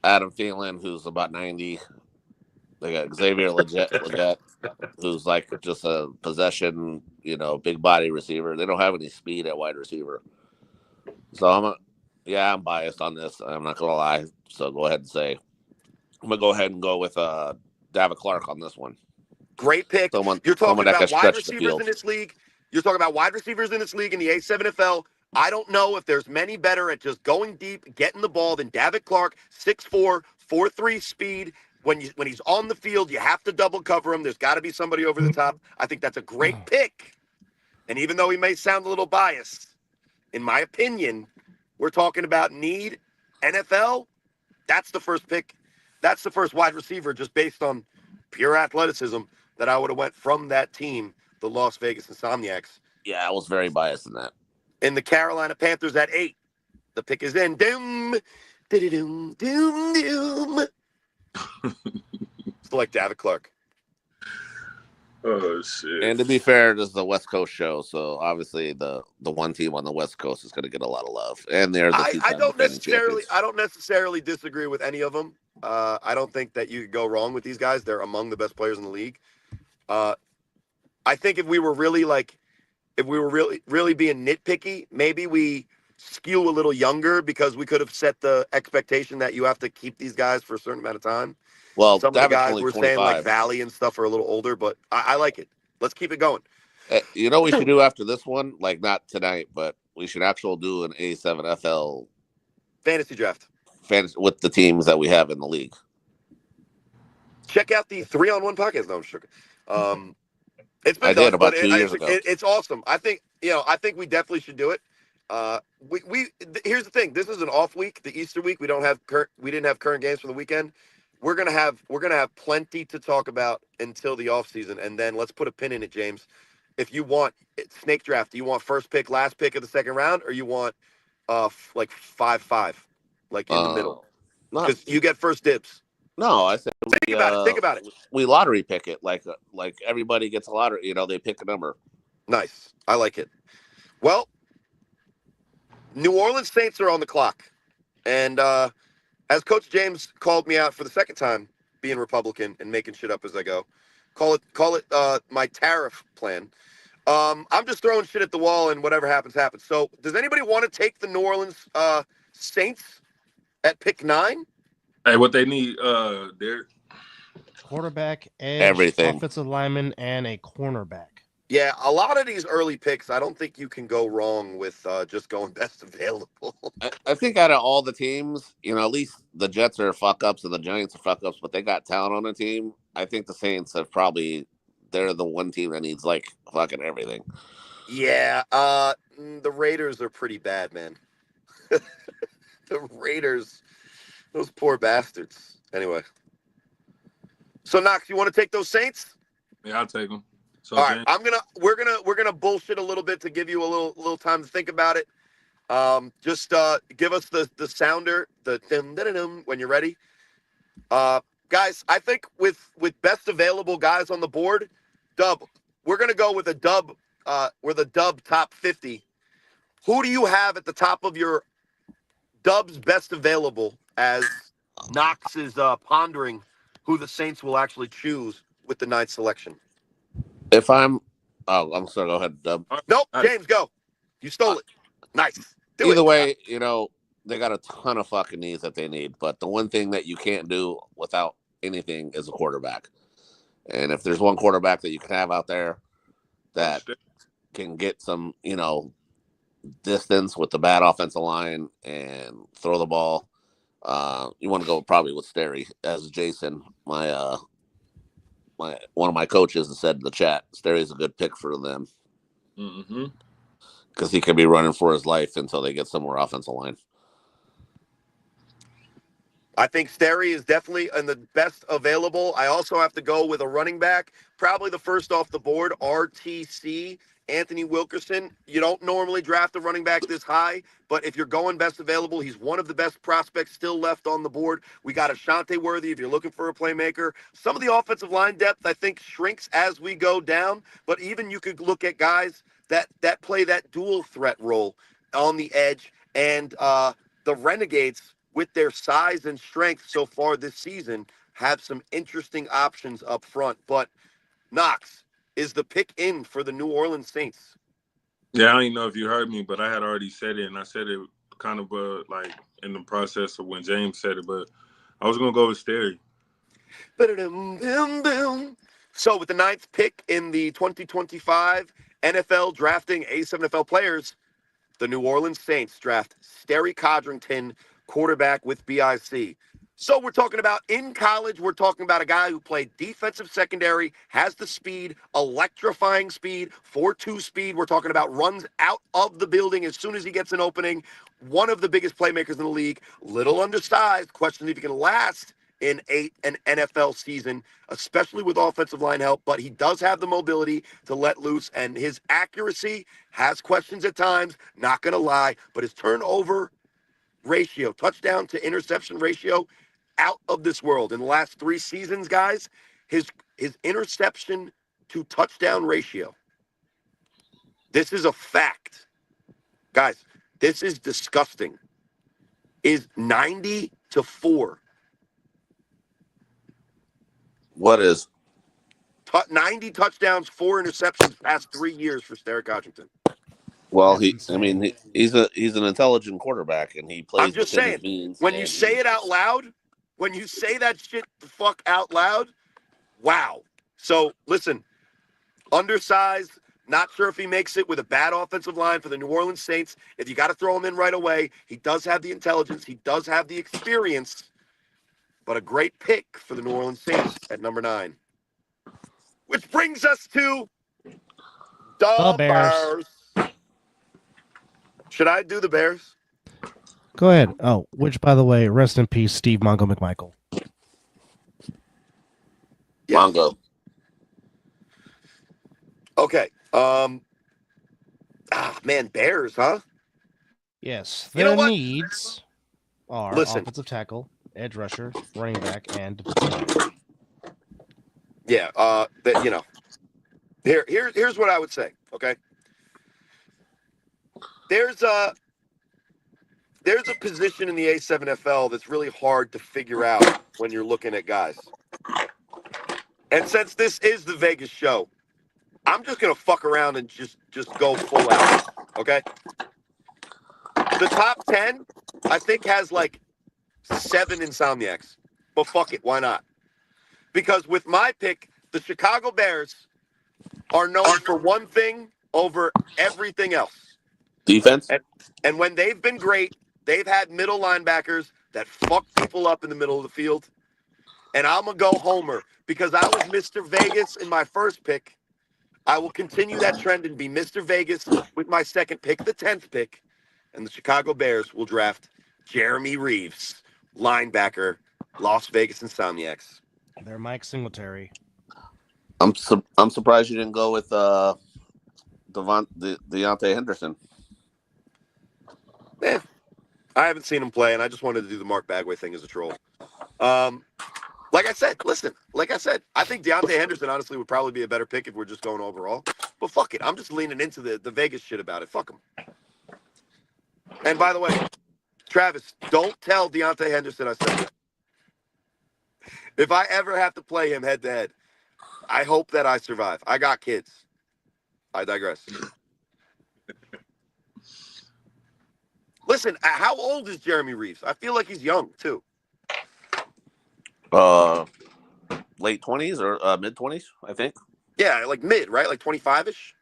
Adam Thielen, who's about 90. They got Xavier Legette, who's like just a possession, big body receiver. They don't have any speed at wide receiver. So I'm biased on this. I'm not gonna lie. So go ahead and say I'm gonna go ahead and go with David Clark on this one. Great pick. Someone You're talking that can about wide stretch the receivers field. in this league. You're talking about wide receivers in this league in the A7FL. I don't know if there's many better at just going deep, getting the ball than David Clark, 6'4", 4.3 speed. When he's on the field, you have to double cover him. There's got to be somebody over the top. I think that's a great pick. And even though he may sound a little biased, in my opinion, we're talking about need, NFL. That's the first pick. That's the first wide receiver just based on pure athleticism that I would have went from that team, the Las Vegas Insomniacs. Yeah, I was very biased in that. In the Carolina Panthers at 8. The pick is in. Doom. Doom. Doom. Doom. Select David Clark. Oh shit! And to be fair, this is the West Coast show, so obviously the one team on the West Coast is going to get a lot of love, and they're the I don't defending champions. necessarily disagree with any of them. I don't think that you could go wrong with these guys. They're among the best players in the league. I think if we were really being nitpicky, maybe we skew a little younger because we could have set the expectation that you have to keep these guys for a certain amount of time. Well, Some of the David's guys only were saying 25. like Valley and stuff are a little older, but I like it. Let's keep it going. You know what we should do after this one? Like, not tonight, but we should actually do an A7FL Fantasy draft. fantasy with the teams that we have in the league. Check out the 3-on-1 podcast. No, I'm sure. It's been I done, did about but 2 years ago. It's awesome. I think we definitely should do it. Here's the thing. This is an off week, the Easter week. We didn't have current games for the weekend. We're gonna have plenty to talk about until the off season, and then let's put a pin in it, James. If you want snake draft, do you want first pick, last pick of the second round, or you want like 5-5, like in the middle? Because you get first dibs. No, I said Think about it. We lottery pick it like everybody gets a lottery. You know, they pick a number. Nice. I like it. Well, New Orleans Saints are on the clock, and as Coach James called me out for the second time, being Republican and making shit up as I go, call it my tariff plan. I'm just throwing shit at the wall, and whatever happens, happens. So, does anybody want to take the New Orleans Saints at pick 9? Hey, what they need, Derek? Quarterback, edge, Everything. offensive lineman, and a cornerback. Yeah, a lot of these early picks, I don't think you can go wrong with just going best available. I think out of all the teams, you know, at least the Jets are fuck ups and the Giants are fuck ups, but they got talent on the team. I think the Saints have they're the one team that needs like fucking everything. Yeah, the Raiders are pretty bad, man. The Raiders, those poor bastards. Anyway, so Knox, you want to take those Saints? Yeah, I'll take them. So all right, we're gonna bullshit a little bit to give you a little time to think about it. Just give us the sounder, the dum when you're ready. Guys, I think with best available guys on the board, Dub, we're gonna go with a Dub. We're the Dub top 50. Who do you have at the top of your Dub's best available as Knox is pondering who the Saints will actually choose with the 9th selection? I'm sorry, go ahead, Dub. Nope, James, go. You stole it. Nice. Either way, you know, they got a ton of fucking needs that they need, but the one thing that you can't do without anything is a quarterback. And if there's one quarterback that you can have out there that can get some, you know, distance with the bad offensive line and throw the ball, you want to go probably with Sterry, as Jason, one of my coaches, has said in the chat. Sterry's a good pick for them. Mm-hmm. Because he could be running for his life until they get somewhere offensive line. I think Sterry is definitely in the best available. I also have to go with a running back. Probably the first off the board, RTC, Anthony Wilkerson. You don't normally draft a running back this high, but if you're going best available, he's one of the best prospects still left on the board. We got Ashante Worthy if you're looking for a playmaker. Some of the offensive line depth, I think, shrinks as we go down, but even you could look at guys that play that dual threat role on the edge, and the Renegades, with their size and strength so far this season, have some interesting options up front. But Knox, is the pick in for the New Orleans Saints? Yeah, I don't even know if you heard me, but I had already said it, and I said it kind of like in the process of when James said it, but I was going to go with Sterry. So with the 9th pick in the 2025 NFL drafting A7FL players, the New Orleans Saints draft Sterry Codrington, quarterback with BIC. So we're talking about in college, we're talking about a guy who played defensive secondary, has the speed, electrifying speed, 4.2 speed. We're talking about runs out of the building as soon as he gets an opening. One of the biggest playmakers in the league, little undersized. Question if he can last in an NFL season, especially with offensive line help, but he does have the mobility to let loose, and his accuracy has questions at times, not going to lie, but his turnover ratio, touchdown to interception ratio, out of this world. In the last 3 seasons, guys, his interception to touchdown ratio, this is a fact. Guys, this is disgusting, is 90-4. What is? 90 touchdowns, 4 interceptions past 3 years for Sterry Codrington. Well, That's insane. he's an intelligent quarterback, and he plays I'm just within his saying, means. when you say it out loud, when you say that shit the fuck out loud, wow. So listen, undersized, not sure if he makes it with a bad offensive line for the New Orleans Saints. If you got to throw him in right away, he does have the intelligence, he does have the experience, but a great pick for the New Orleans Saints at number 9. Which brings us to The the Bears. Bears. Should I do the Bears? Go ahead. Oh, which, by the way, rest in peace, Steve Mongo McMichael. Yeah. Mongo. Okay. Man, Bears, huh? Yes, You know their what? needs are Listen. offensive tackle, edge rusher, running back, and defensive line. Yeah. Here's what I would say. Okay. There's a position in the A7FL that's really hard to figure out when you're looking at guys. And since this is the Vegas show, I'm just gonna fuck around and just go full out. Okay. The top 10, I think, has like 7 insomniacs. But fuck it, why not? Because with my pick, the Chicago Bears are known for one thing over everything else. Defense? And when they've been great, they've had middle linebackers that fuck people up in the middle of the field. And I'm going to go Homer because I was Mr. Vegas in my first pick. I will continue that trend and be Mr. Vegas with my second pick, the 10th pick. And the Chicago Bears will draft Jeremy Reeves, linebacker, Las Vegas Insomniacs. They're Mike Singletary. I'm surprised you didn't go with Deontay Henderson. I haven't seen him play, and I just wanted to do the Mark Bagway thing as a troll. Like I said, I think Deontay Henderson honestly would probably be a better pick if we're just going overall. But fuck it, I'm just leaning into the Vegas shit about it. Fuck him. And by the way, Travis, don't tell Deontay Henderson I said that. If I ever have to play him head to head, I hope that I survive. I got kids. I digress. Listen, how old is Jeremy Reeves? I feel like he's young too. Late 20s or mid 20s, I think. Yeah, like mid, right? Like 25-ish?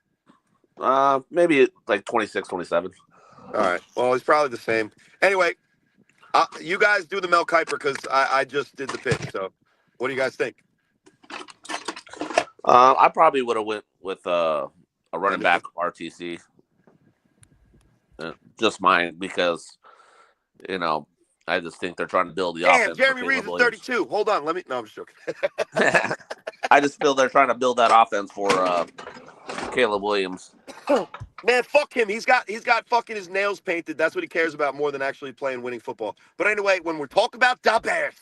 Maybe like 26, 27. All right. Well, he's probably the same. Anyway, you guys do the Mel Kiper because I just did the pick. So what do you guys think? I probably would have went with a running back RTC. Just mine because, I just think they're trying to build the offense. Jeremy Reeves is 32. Hold on. No, I'm just joking. I just feel they're trying to build that offense for Caleb Williams. Man, fuck him. He's got fucking his nails painted. That's what he cares about more than actually playing winning football. But anyway, when we're talking about the Bears,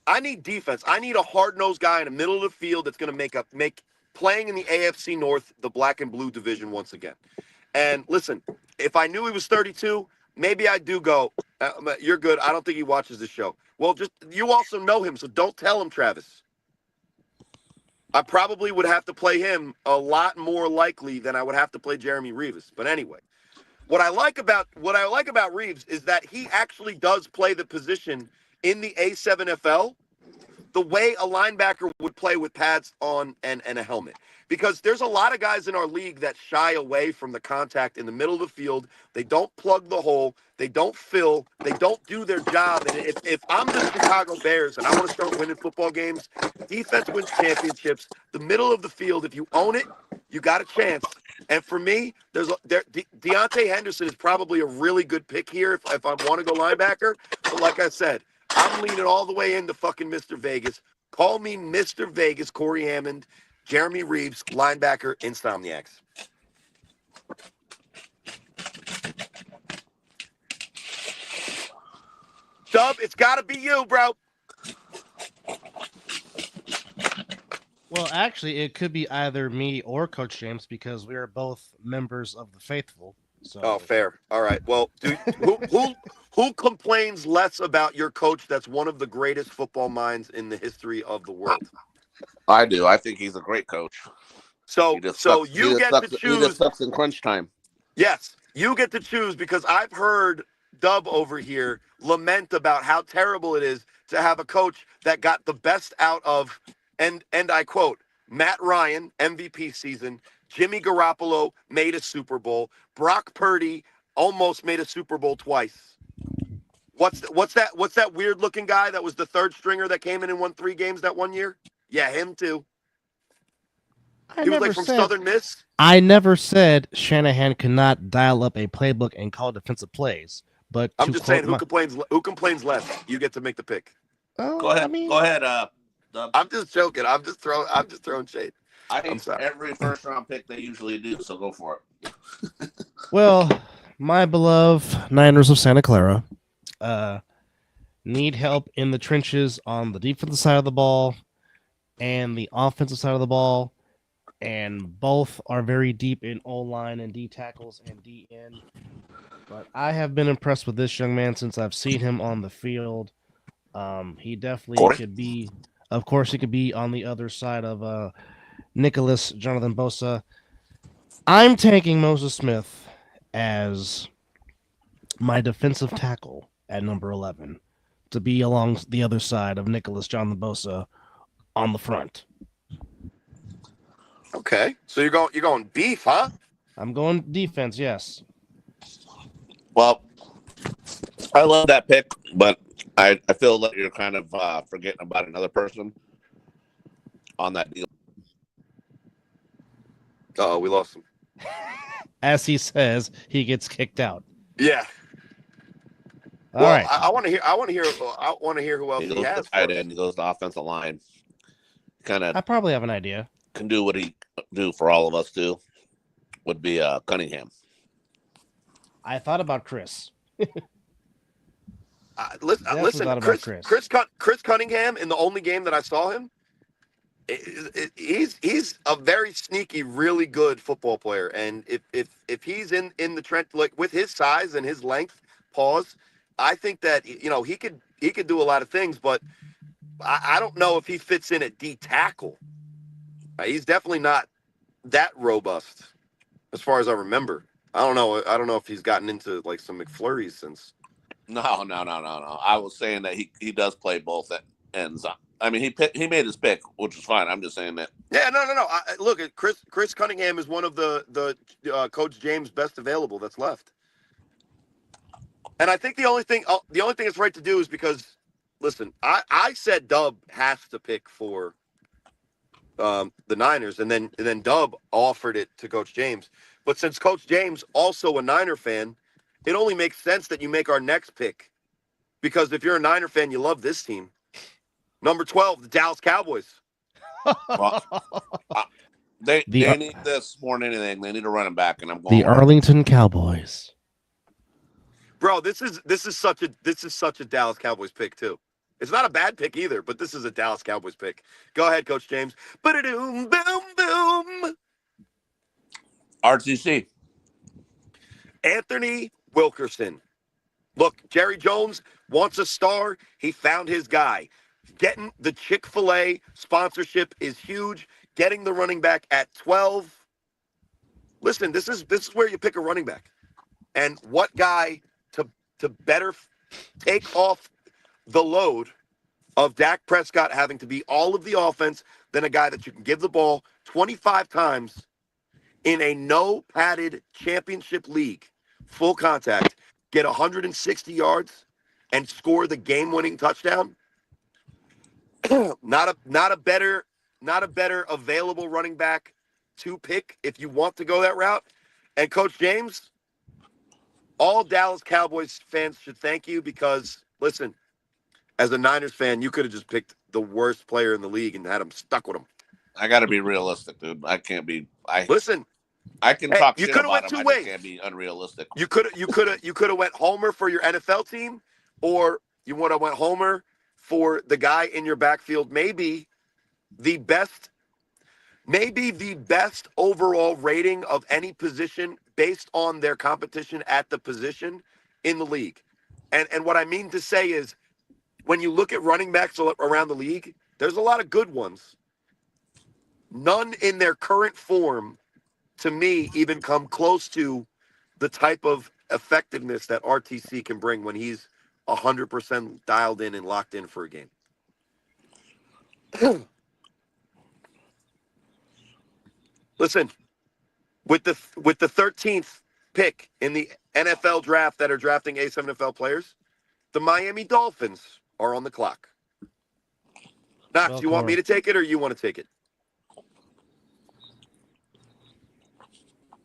I need defense. I need a hard-nosed guy in the middle of the field that's going to make playing in the AFC North the black and blue division once again. And listen, if I knew he was 32, maybe I do go, you're good. I don't think he watches this show. Well, you also know him, so don't tell him, Travis. I probably would have to play him a lot more likely than I would have to play Jeremy Reeves. But anyway, what I like about Reeves is that he actually does play the position in the A7FL the way a linebacker would play with pads on and a helmet. Because there's a lot of guys in our league that shy away from the contact in the middle of the field. They don't plug the hole. They don't fill. They don't do their job. And if I'm the Chicago Bears and I want to start winning football games, defense wins championships. The middle of the field, if you own it, you got a chance. And for me, Deontay Henderson is probably a really good pick here if I want to go linebacker. But like I said, I'm leaning all the way into fucking Mr. Vegas. Call me Mr. Vegas, Corey Hammond, Jeremy Reeves, linebacker, Insomniacs. Dub, it's got to be you, bro. Well, actually, it could be either me or Coach James because we are both members of the faithful. So. Oh, fair. All right. Well, dude, who complains less about your coach that's one of the greatest football minds in the history of the world? I do. I think he's a great coach. So He just you get to He choose. just sucks in crunch time. Yes, you get to choose because I've heard Dub over here lament about how terrible it is to have a coach that got the best out of, and I quote, Matt Ryan, MVP season, Jimmy Garoppolo made a Super Bowl, Brock Purdy almost made a Super Bowl twice. What's that weird looking guy that was the third stringer that came in and won 3 games that one year? Yeah, him too. He was like from Southern Miss. I never said Shanahan cannot dial up a playbook and call defensive plays. But I'm just saying, who complains less? You get to make the pick. Oh, Go ahead. Go ahead. I'm just joking. I'm just throwing shade. I'm sorry. Every first round pick they usually do, so go for it. Well, my beloved Niners of Santa Clara need help in the trenches on the defensive side of the ball and the offensive side of the ball. And both are very deep in O-line and D tackles and DN. But I have been impressed with this young man since I've seen him on the field. He definitely could be, of course, he could be on the other side of Nicholas Jonathan Bosa. I'm taking Moses Smith as my defensive tackle at number 11 to be along the other side of Nicholas Jonathan Bosa on the front. Okay, so you're going beef, huh? I'm going defense, yes. Well, I love that pick, but I feel like you're kind of forgetting about another person on that deal. Uh-oh, we lost him. As he says, he gets kicked out. Yeah. All right. I want to hear who else he has. Tight end. He goes to offensive line. I probably have an idea. Can do what he do for all of us too. Would be Cunningham. I thought about Chris. Listen, Chris Cunningham in the only game that I saw him, he's a very sneaky, really good football player. And if he's in the trench, like with his size and his length, I think that he could do a lot of things, but I don't know if he fits in at D tackle. He's definitely not that robust, as far as I remember. I don't know if he's gotten into like some McFlurries since. No. I was saying that he does play both ends. I mean, he made his pick, which is fine. I'm just saying that. Yeah, no. Look, Chris Cunningham is one of the Coach James best available that's left. And I think the only thing that's right to do is because, listen, I said Dub has to pick for the Niners, and then Dub offered it to Coach James. But since Coach James also a Niner fan, it only makes sense that you make our next pick, because if you're a Niner fan, you love this team. Number 12, the Dallas Cowboys. Well, they need this more than anything. They need a running back, and I'm going the Arlington Cowboys. Bro, this is such a Dallas Cowboys pick too. It's not a bad pick either, but this is a Dallas Cowboys pick. Go ahead, Coach James. Ba-da-doom, boom, boom. RTC. Anthony Wilkerson. Look, Jerry Jones wants a star. He found his guy. Getting the Chick-fil-A sponsorship is huge. Getting the running back at 12. Listen, this is where you pick a running back. And what guy to better take off the load of Dak Prescott having to be all of the offense than a guy that you can give the ball 25 times in a no-padded championship league, full contact, get 160 yards, and score the game-winning touchdown. not a better available running back to pick if you want to go that route. And Coach James, all Dallas Cowboys fans should thank you because, listen, as a Niners fan, you could have just picked the worst player in the league and had him stuck with him. I got to be realistic, dude. I can't be. Listen, I can talk you shit could have about went him. two I just ways. can't be unrealistic. You could have went Homer for your NFL team, or you would have went Homer for the guy in your backfield. Maybe the best overall rating of any position based on their competition at the position in the league. And what I mean to say is, when you look at running backs around the league, there's a lot of good ones. None in their current form, to me, even come close to the type of effectiveness that RTC can bring when he's 100% dialed in and locked in for a game. Listen, with the 13th pick in the NFL draft that are drafting A7FL players, the Miami Dolphins are on the clock. Knox, Well, you want me to take it or you want to take it?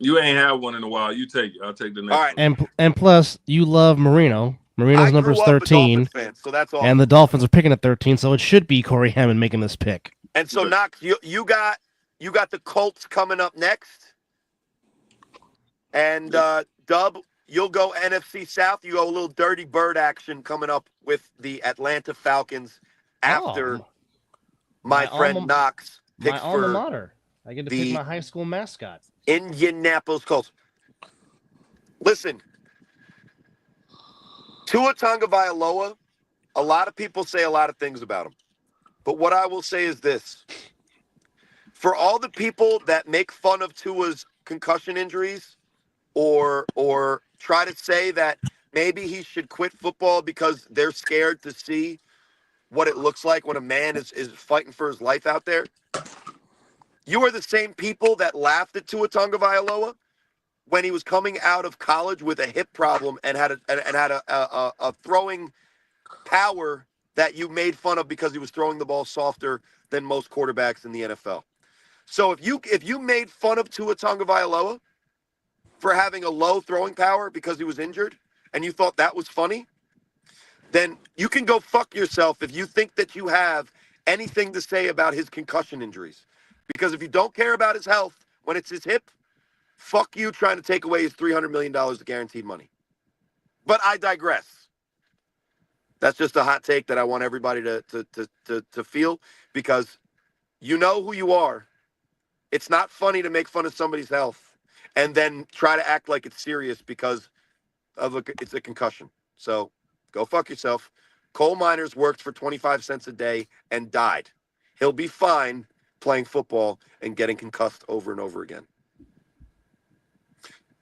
You ain't had one in a while. You take it. I'll take the next All right. one. And plus, you love Marino. Marino's number is 13, fan, so that's awesome. and the Dolphins are picking at 13, so it should be Corey Hammond making this pick. And so, Knox, you got the Colts coming up next, and Dub, you'll go NFC South. You go a little dirty bird action coming up with the Atlanta Falcons after my friend Knox picks my alma for mater. I get to pick my high school mascot. Indianapolis Colts. Listen, Tua Tagovailoa, a lot of people say a lot of things about him. But what I will say is this. For all the people that make fun of Tua's concussion injuries or try to say that maybe he should quit football because they're scared to see what it looks like when a man is fighting for his life out there, you are the same people that laughed at Tua Tagovailoa when he was coming out of college with a hip problem and had a throwing power that you made fun of because he was throwing the ball softer than most quarterbacks in the NFL. So if you made fun of Tua Tagovailoa for having a low throwing power because he was injured and you thought that was funny, then you can go fuck yourself if you think that you have anything to say about his concussion injuries. Because if you don't care about his health when it's his hip, fuck you trying to take away his $300 million of guaranteed money. But I digress. That's just a hot take that I want everybody to feel, because you know who you are. It's not funny to make fun of somebody's health and then try to act like it's serious because it's a concussion. So go fuck yourself. Coal Miners worked for 25 cents a day and died. He'll be fine playing football and getting concussed over and over again.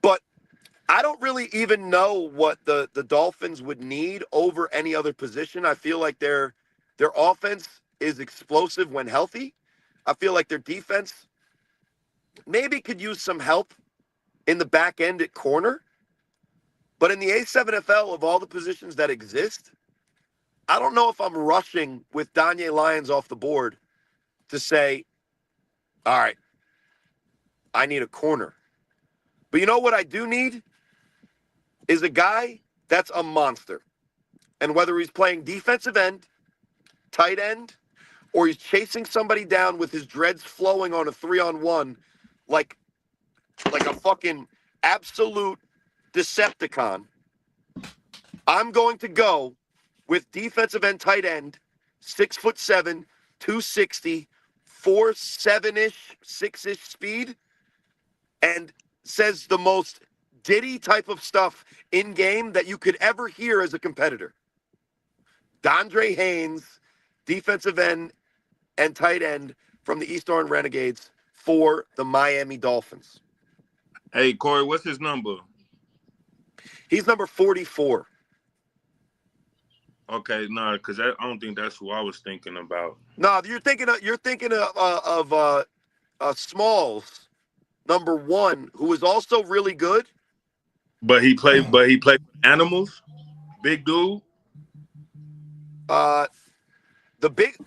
But I don't really even know what the Dolphins would need over any other position. I feel like their offense is explosive when healthy. I feel like their defense maybe could use some help in the back end at corner. But in the A7FL, of all the positions that exist, I don't know if I'm rushing with Danye Lyons off the board to say, all right, I need a corner. But you know what I do need is a guy that's a monster. And whether he's playing defensive end, tight end, or he's chasing somebody down with his dreads flowing on a 3-on-1 like a fucking absolute Decepticon, I'm going to go with defensive end, tight end, 6'7", 260, 4.7-ish, 6-ish speed, and says the most Diddy type of stuff in game that you could ever hear as a competitor. Dondre Haynes, defensive end and tight end from the East Orange Renegades for the Miami Dolphins. Hey, Corey, what's his number? He's number 44. Okay, no, because I don't think that's who I was thinking about. No, you're thinking of Smalls, number 1, who is also really good. But he played. But he played for Animals. Big dude. Uh,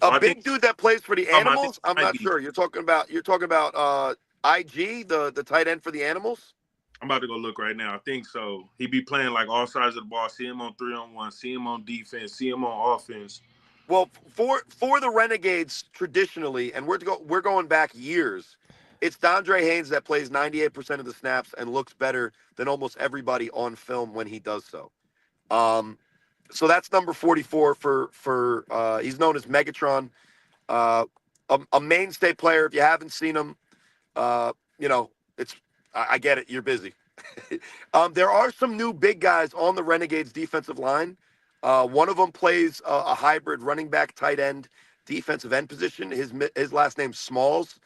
Oh, a I think big dude that plays for the I think Animals. it I'm might not be. sure. You're talking about IG, the tight end for the Animals. I'm about to go look right now. I think so. He be playing like all sides of the ball. See him on 3-on-1. See him on defense. See him on offense. Well, for the Renegades traditionally, and we're going back years. It's Dondre Haynes that plays 98% of the snaps and looks better than almost everybody on film when he does so. Um, so that's number 44 for he's known as Megatron, uh, a mainstay player. If you haven't seen him, uh, you know it's I get it. You're busy. There are some new big guys on the Renegades defensive line. One of them plays a hybrid running back, tight end, defensive end position. His last name's Smalls.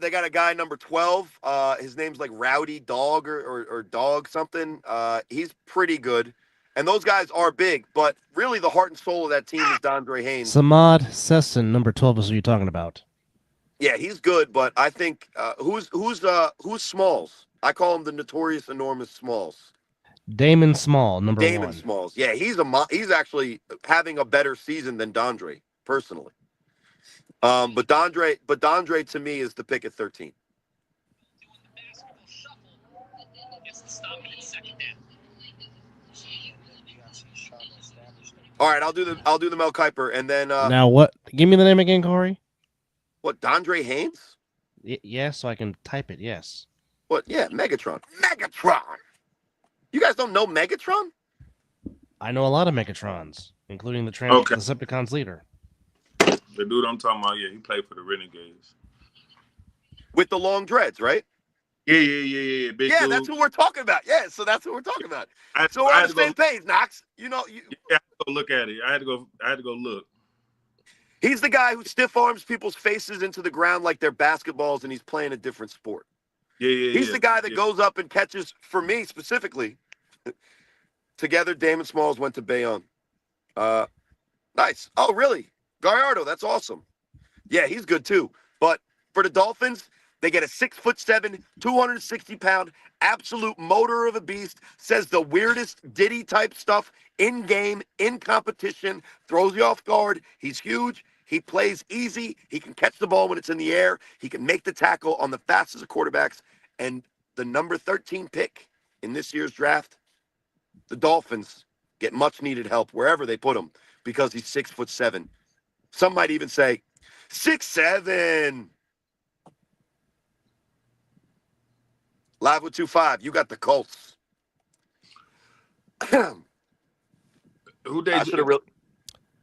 They got a guy number 12. His name's like Rowdy Dog or Dog something. He's pretty good. And those guys are big, but really the heart and soul of that team is Dondre Haynes. Samad Sesson, number 12 is who you're talking about. Yeah, he's good, but I think who's Smalls? I call him the notorious enormous Smalls. Damon Small, number Damon 1. Smalls. Yeah, he's actually having a better season than Dondre personally. But Dondre to me is the pick at 13. All right, I'll do the Mel Kiper, and then Now, what? Give me the name again, Corey. what? Dondre Haynes? Yes, so I can type it. Yes. What? Yeah, Megatron. Megatron. You guys don't know Megatron? I know a lot of Megatrons, including the Okay. Decepticons leader. The dude I'm talking about, yeah, he played for the Renegades. With the long dreads, right? Yeah. Big Yeah, dude. that's who we're talking about. Yeah, so that's who we're talking about. I So we're had on to the same go. page, Knox. You know, Yeah, I had to go look at it. I had to go look. he's the guy who stiff arms people's faces into the ground like they're basketballs, and he's playing a different sport. He's the guy that goes up and catches, for me specifically. Together, Damon Smalls went to Bayonne. Nice. Oh, really? Gallardo, that's awesome. Yeah, he's good too. But for the Dolphins, they get a 6'7", 260-pound, absolute motor of a beast, says the weirdest Diddy type stuff in game, in competition, throws you off guard. He's huge. He plays easy. He can catch the ball when it's in the air. He can make the tackle on the fastest of quarterbacks. And the number 13 pick in this year's draft, the Dolphins get much needed help wherever they put him because he's 6'7". Some might even say 6'7". Live with 2-5. You got the Colts. Who they? I should have really.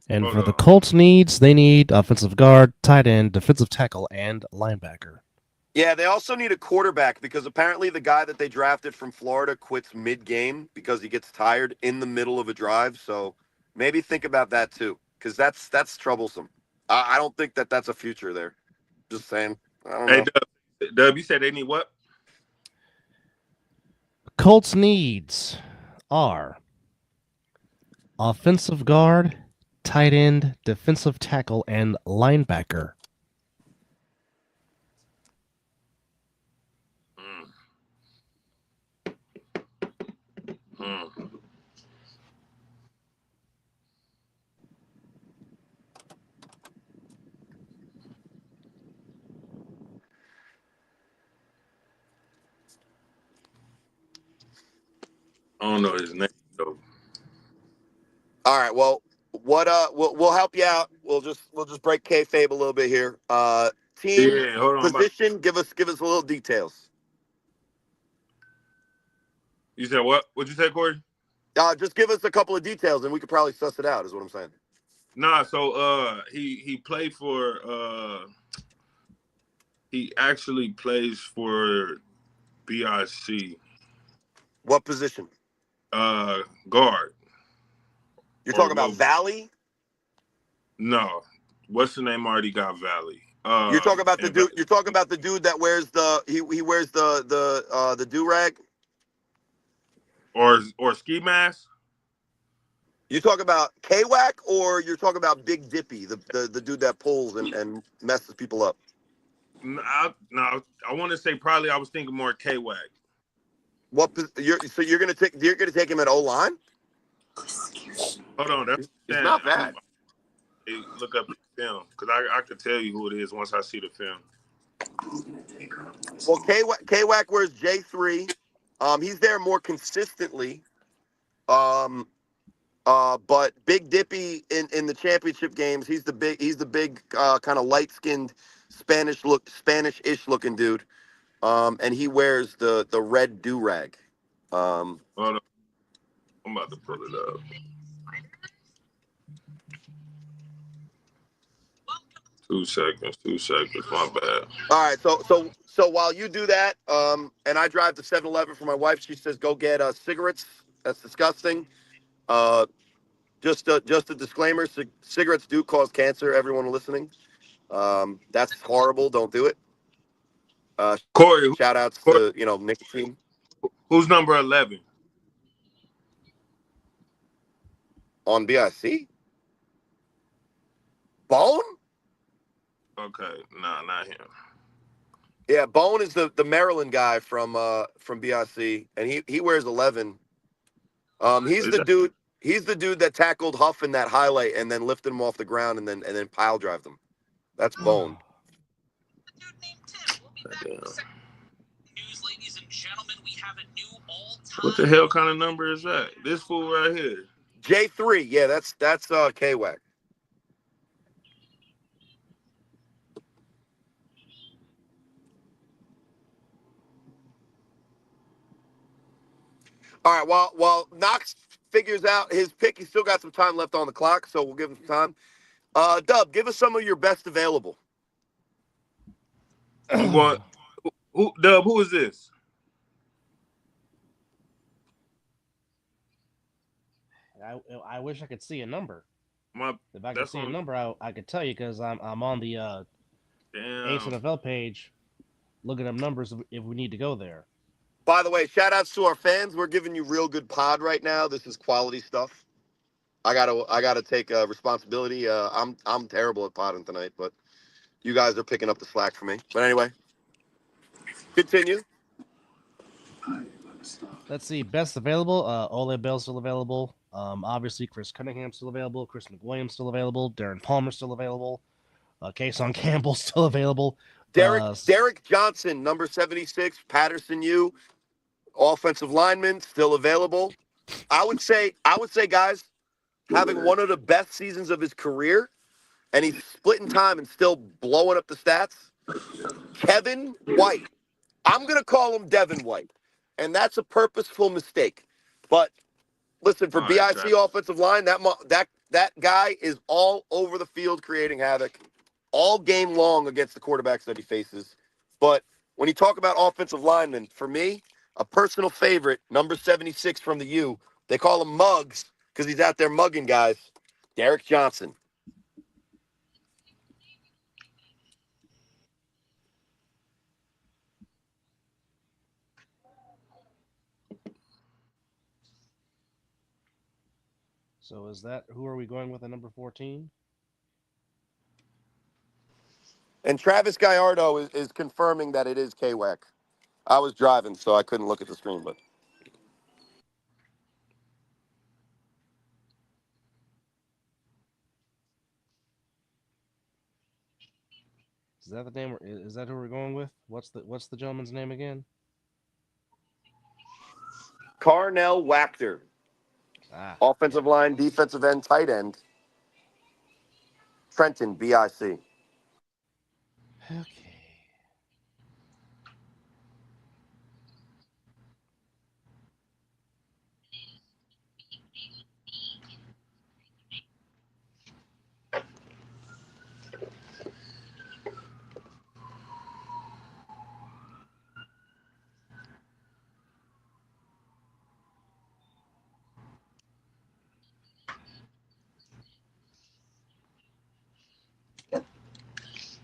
And Hold for the on. Colts needs, they need offensive guard, tight end, defensive tackle, and linebacker. Yeah, they also need a quarterback because apparently the guy that they drafted from Florida quits mid-game because he gets tired in the middle of a drive. So maybe think about that too, because that's troublesome. I don't think that's a future there. Just saying. I don't know. Hey, Dub, you said they need what? Colts needs are offensive guard, tight end, defensive tackle, and linebacker. I don't know his name though. All right. Well, we'll help you out. We'll just break kayfabe a little bit here. Team Yeah, hold on. position. Give us a little details. You said what? What'd you say, Corey? Just give us a couple of details, and we could probably suss it out. Is what I'm saying. Nah. So he played for he actually plays for BIC. What position? Guard. You're Or talking about low. Valley. No. What's the name already got Valley? You're talking about the dude. You're talking about the dude that wears he wears the do rag. or ski mask. You talk about K-Wack or you're talking about Big Dippy, the dude that pulls and messes people up? No, I want to say probably I was thinking more K-Wack. So you're gonna take him at O-line? Hold on, that's He's not bad. look up the film because I could tell you who it is once I see the film. Well, K-Wack wears J3. He's there more consistently. But Big Dippy in the championship games, he's the big kind of light skinned Spanish-ish looking dude. And he wears the red do rag. Hold on, I'm about to pull it up. Two seconds, my bad. All right, so while you do that, and I drive to 7-Eleven for my wife, she says go get cigarettes. That's disgusting. Just a disclaimer: cigarettes do cause cancer. Everyone listening, that's horrible. Don't do it. Corey, Shout outs to nicotine who's number 11? on BIC. Bone? Okay, nah, not him. Yeah, Bone is the Maryland guy from BIC, and he wears 11. He's the dude. He's the dude that tackled Huff in that highlight and then lifted him off the ground and then pile drived him. That's Bone. What the hell kind of number is that? This fool right here. J3. Yeah, that's K-Wack. All right. While Knox figures out his pick, he's still got some time left on the clock, so we'll give him some time. Dub, give us some of your best available. I'm going. Dub, who is this? I wish I could see a number. If I could that's see a on- number, I could tell you because I'm on the Damn. A7FL page looking up numbers if we need to go there. By the way, shout outs to our fans. We're giving you real good pod right now. This is quality stuff. I gotta take responsibility. I'm terrible at podding tonight, but you guys are picking up the slack for me. But anyway, continue. Let's see, best available. Ole Bell's still available. Obviously, Chris Cunningham's still available. Chris McWilliams still available. Darren Palmer's still available. Kason Campbell's still available. Derek Johnson, number 76, Patterson U, offensive lineman, still available. I would say, guys, having one of the best seasons of his career, and he's splitting time and still blowing up the stats. Kevin White. I'm gonna call him Devin White, and that's a purposeful mistake. But listen, for BIC offensive line, that guy is all over the field creating havoc all game long against the quarterbacks that he faces. But when you talk about offensive linemen, for me, a personal favorite, number 76 from the U, they call him Muggs because he's out there mugging guys, Derek Johnson. So is that who are we going with at number 14? And Travis Gallardo is confirming that it is K-Wack. I was driving, so I couldn't look at the screen, but Is that the name? Is that who we're going with? What's the gentleman's name again? Carnell Wachter, offensive line, defensive end, tight end, Trenton, BIC. Okay.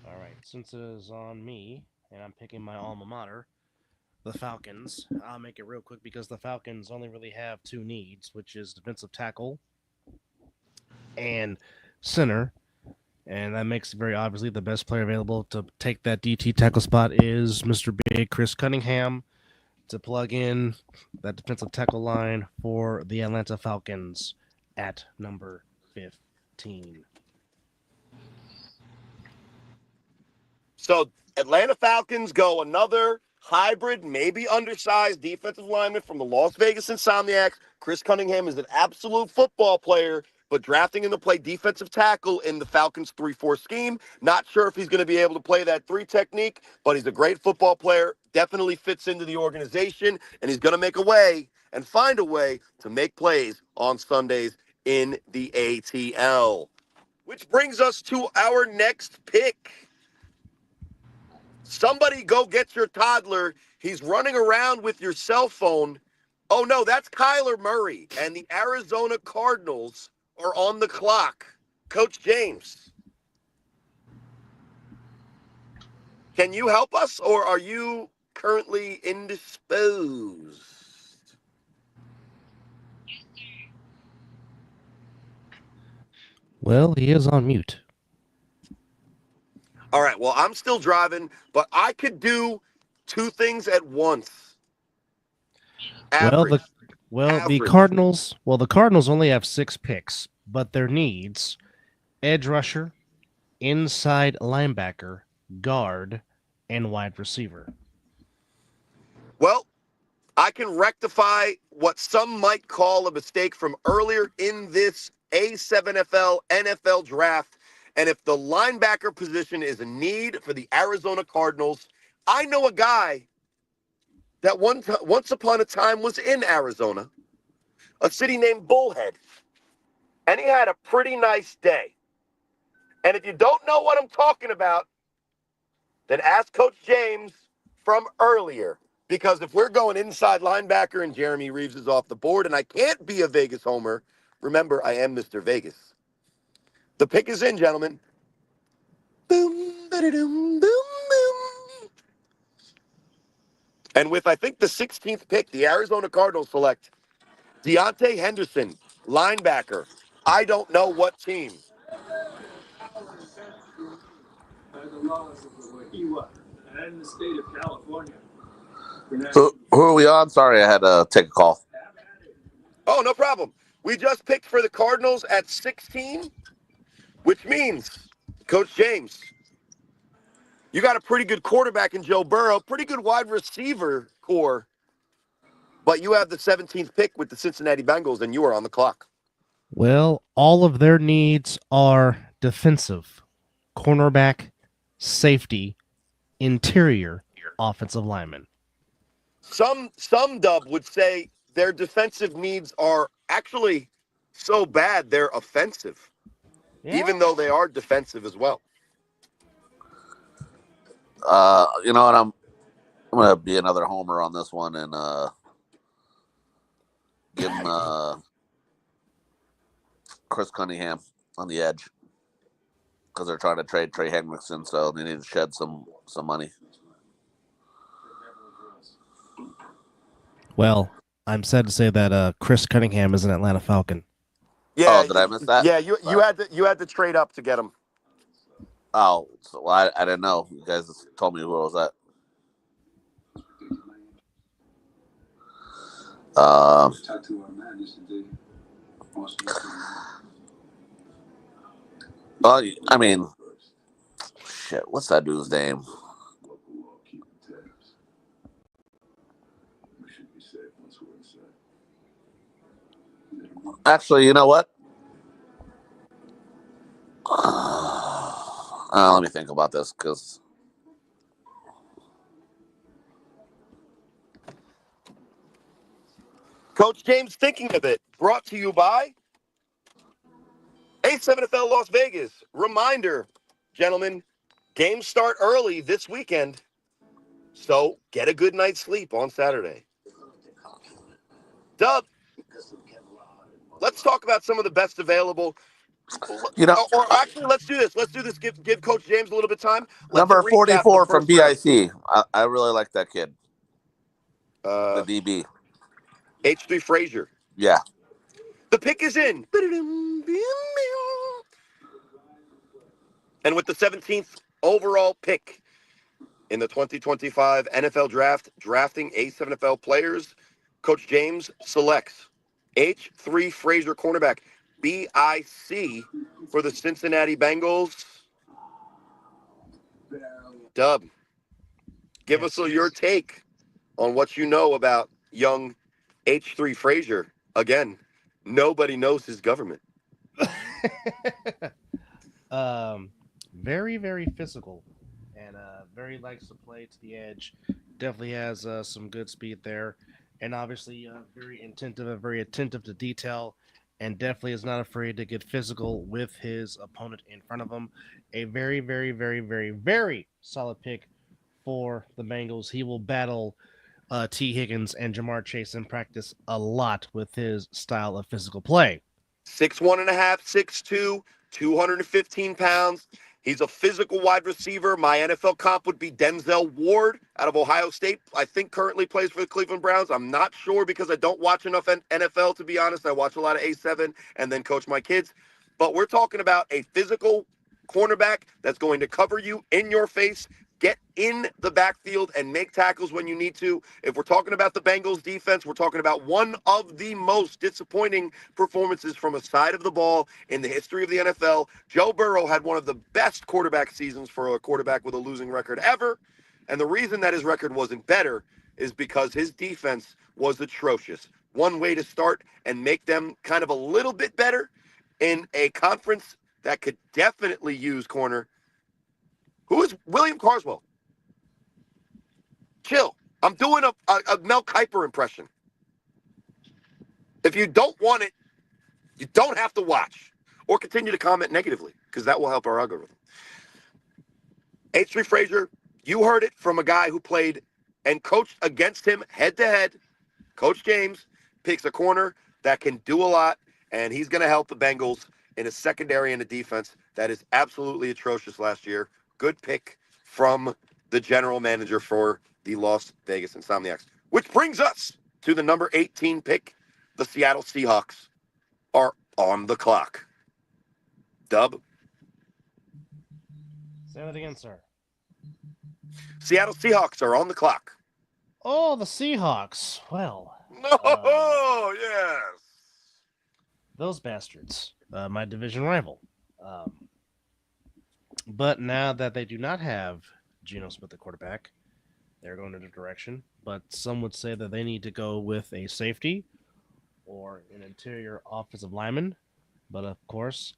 All right. Since it is on me, and I'm picking my alma mater, the Falcons. I'll make it real quick because the Falcons only really have two needs, which is defensive tackle and center. And that makes it very obviously the best player available to take that DT tackle spot is Mr. Big Chris Cunningham to plug in that defensive tackle line for the Atlanta Falcons at number 15. So Atlanta Falcons go another hybrid, maybe undersized defensive lineman from the Las Vegas Insomniacs. Chris Cunningham is an absolute football player, but drafting him to play defensive tackle in the Falcons 3-4 scheme. Not sure if he's going to be able to play that 3 technique, but he's a great football player, definitely fits into the organization, and he's going to make a way and find a way to make plays on Sundays in the ATL. Which brings us to our next pick. Somebody go get your toddler. He's running around with your cell phone. Oh, no, that's Kyler Murray. And the Arizona Cardinals are on the clock. Coach James, can you help us, or are you currently indisposed? Well, he is on mute. All right, well, I'm still driving, but I could do 2 things at once. Average. The Cardinals. Well, the Cardinals only have 6 picks, but their needs: edge rusher, inside linebacker, guard, and wide receiver. Well, I can rectify what some might call a mistake from earlier in this A7FL NFL draft. And if the linebacker position is a need for the Arizona Cardinals, I know a guy that once upon a time was in Arizona, a city named Bullhead. And he had a pretty nice day. And if you don't know what I'm talking about, then ask Coach James from earlier. Because if we're going inside linebacker and Jeremy Reeves is off the board and I can't be a Vegas homer, remember, I am Mr. Vegas. The pick is in, gentlemen. Boom, ba-da-dum, boom, boom. And with, I think, the 16th pick, the Arizona Cardinals select Deontay Henderson, linebacker. I don't know what team. Who are we on? Sorry, I had to take a call. Oh, no problem. We just picked for the Cardinals at 16, which means, Coach James, you got a pretty good quarterback in Joe Burrow, pretty good wide receiver core, but you have the 17th pick with the Cincinnati Bengals, and you are on the clock. Well, all of their needs are defensive: cornerback, safety, interior, offensive lineman. Some Dub would say their defensive needs are actually so bad they're offensive, even though they are defensive as well. You know what? I'm gonna be another homer on this one and give him Chris Cunningham on the edge because they're trying to trade Trey Hendrickson, so they need to shed some money. Well, I'm sad to say that Chris Cunningham is an Atlanta Falcon. Yeah, Oh, did I miss that? Yeah, you had to trade up to get him. Oh, so I didn't know. You guys told me who I was at. Well, I mean, shit. What's that dude's name? Actually, you know what? Let me think about this because Coach James thinking of it. Brought to you by A7FL Las Vegas. Reminder, gentlemen, games start early this weekend, so get a good night's sleep on Saturday. Dub, let's talk about some of the best available. you know, Or actually, let's do this. Let's do this. Give Coach James a little bit of time. Let's number recap 44 the from first BIC. I really like that kid. round. The DB. H3 Frazier. Yeah. The pick is in. And with the 17th overall pick in the 2025 NFL Draft, drafting A7FL players, Coach James selects H3 Frazier cornerback, BIC for the Cincinnati Bengals. Dub, give Yes. us your take on what you know about young H3 Frazier. Again, nobody knows his government. Very, very physical, and very likes to play to the edge. Definitely has some good speed there, and obviously very attentive and very attentive to detail, and definitely is not afraid to get physical with his opponent in front of him. A very, very, very, very, very solid pick for the Bengals. He will battle T. Higgins and Jamar Chase in practice a lot with his style of physical play. 6'1 and a half, 6'2", 215 pounds. He's a physical wide receiver. My NFL comp would be Denzel Ward out of Ohio State. I think currently plays for the Cleveland Browns. I'm not sure because I don't watch enough NFL, to be honest. I watch a lot of A7 and then coach my kids. But we're talking about a physical cornerback that's going to cover you in your face, get in the backfield, and make tackles when you need to. If we're talking about the Bengals defense, we're talking about one of the most disappointing performances from a side of the ball in the history of the NFL. Joe Burrow had one of the best quarterback seasons for a quarterback with a losing record ever. And the reason that his record wasn't better is because his defense was atrocious. One way to start and make them kind of a little bit better in a conference that could definitely use corner. Who is William Carswell? Chill. I'm doing a Mel Kiper impression. If you don't want it, you don't have to watch or continue to comment negatively because that will help our algorithm. H3 Frazier, you heard it from a guy who played and coached against him head to head. Coach James picks a corner that can do a lot, and he's going to help the Bengals in a secondary and a defense that is absolutely atrocious last year. Good pick from the general manager for the Las Vegas Insomniacs. Which brings us to the number 18 pick. The Seattle Seahawks are on the clock. Dub. Say that again, sir. Seattle Seahawks are on the clock. Oh, the Seahawks. Well, No, yes. those bastards. My division rival. But now that they do not have Geno Smith, the quarterback, they're going in a direction. But some would say that they need to go with a safety or an interior offensive lineman. But of course,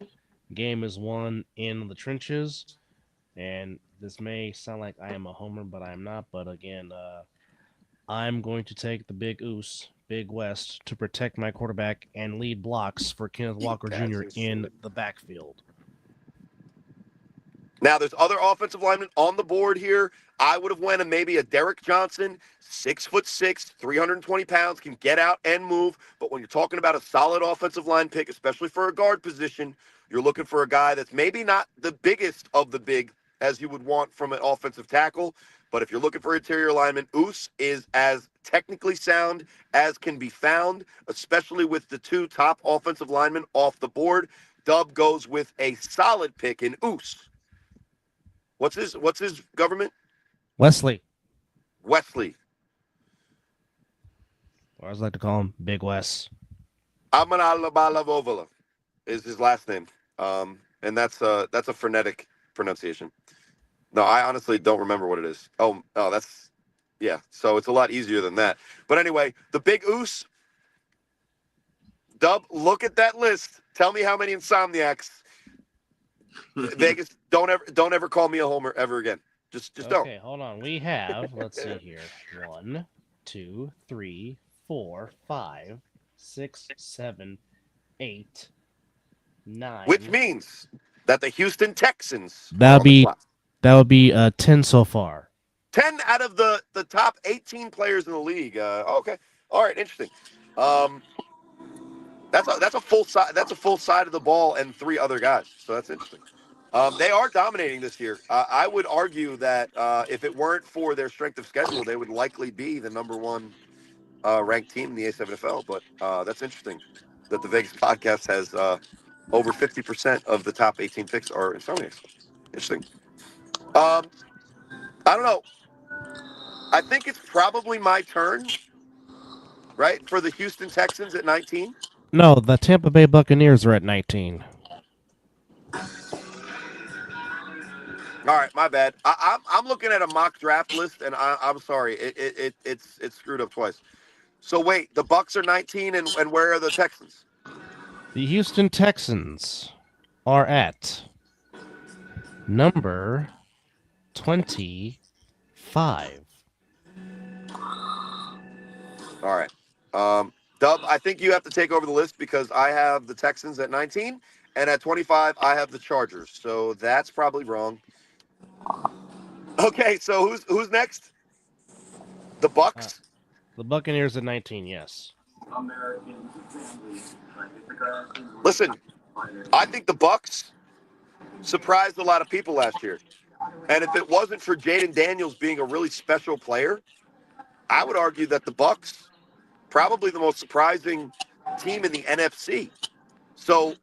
game is won in the trenches. And this may sound like I am a homer, but I am not. But again, I'm going to take the Big Oos, Big West, to protect my quarterback and lead blocks for Kenneth Walker Jr. in the backfield. Now, there's other offensive linemen on the board here. I would have went and maybe a Derek Johnson, 6'6", 320 pounds, can get out and move. But when you're talking about a solid offensive line pick, especially for a guard position, you're looking for a guy that's maybe not the biggest of the big as you would want from an offensive tackle. But if you're looking for interior lineman, Oos is as technically sound as can be found, especially with the two top offensive linemen off the board. Dub goes with a solid pick in Oos. What's his government? Wesley. Wesley. Or I always like to call him Big Wes. Amanalabalavovala is his last name. And that's a phonetic pronunciation. No, I honestly don't remember what it is. Oh, that's, yeah. So it's a lot easier than that. But anyway, the Big Oos. Dub, look at that list. Tell me how many Insomniacs. Vegas, don't ever call me a homer ever again. Just don't. Okay, hold on. We have, let's see here. 1, 2, 3, 4, 5, 6, 7, 8, 9. Which means that the Houston Texans That would be 10 so far. 10 out of the top 18 players in the league. Okay. All right, interesting. That's a full side. That's a full side of the ball and 3 other guys. So that's interesting. They are dominating this year. I would argue that if it weren't for their strength of schedule, they would likely be the number 1 ranked team in the A7FL. But that's interesting that the Vegas podcast has over 50% of the top 18 picks are Insomniacs. Interesting. I don't know. I think it's probably my turn, right, for the Houston Texans at 19. No, the Tampa Bay Buccaneers are at 19. All right, my bad. I'm looking at a mock draft list, and I'm sorry, it's screwed up twice. So wait, the Bucks are 19, and where are the Texans? The Houston Texans are at number 25. All right, Dub, I think you have to take over the list because I have the Texans at 19, and at 25 I have the Chargers. So that's probably wrong. Okay, so who's next? The Bucks. The Buccaneers at 19, yes. Listen, I think the Bucks surprised a lot of people last year. And if it wasn't for Jaden Daniels being a really special player, I would argue that the Bucks probably the most surprising team in the NFC. So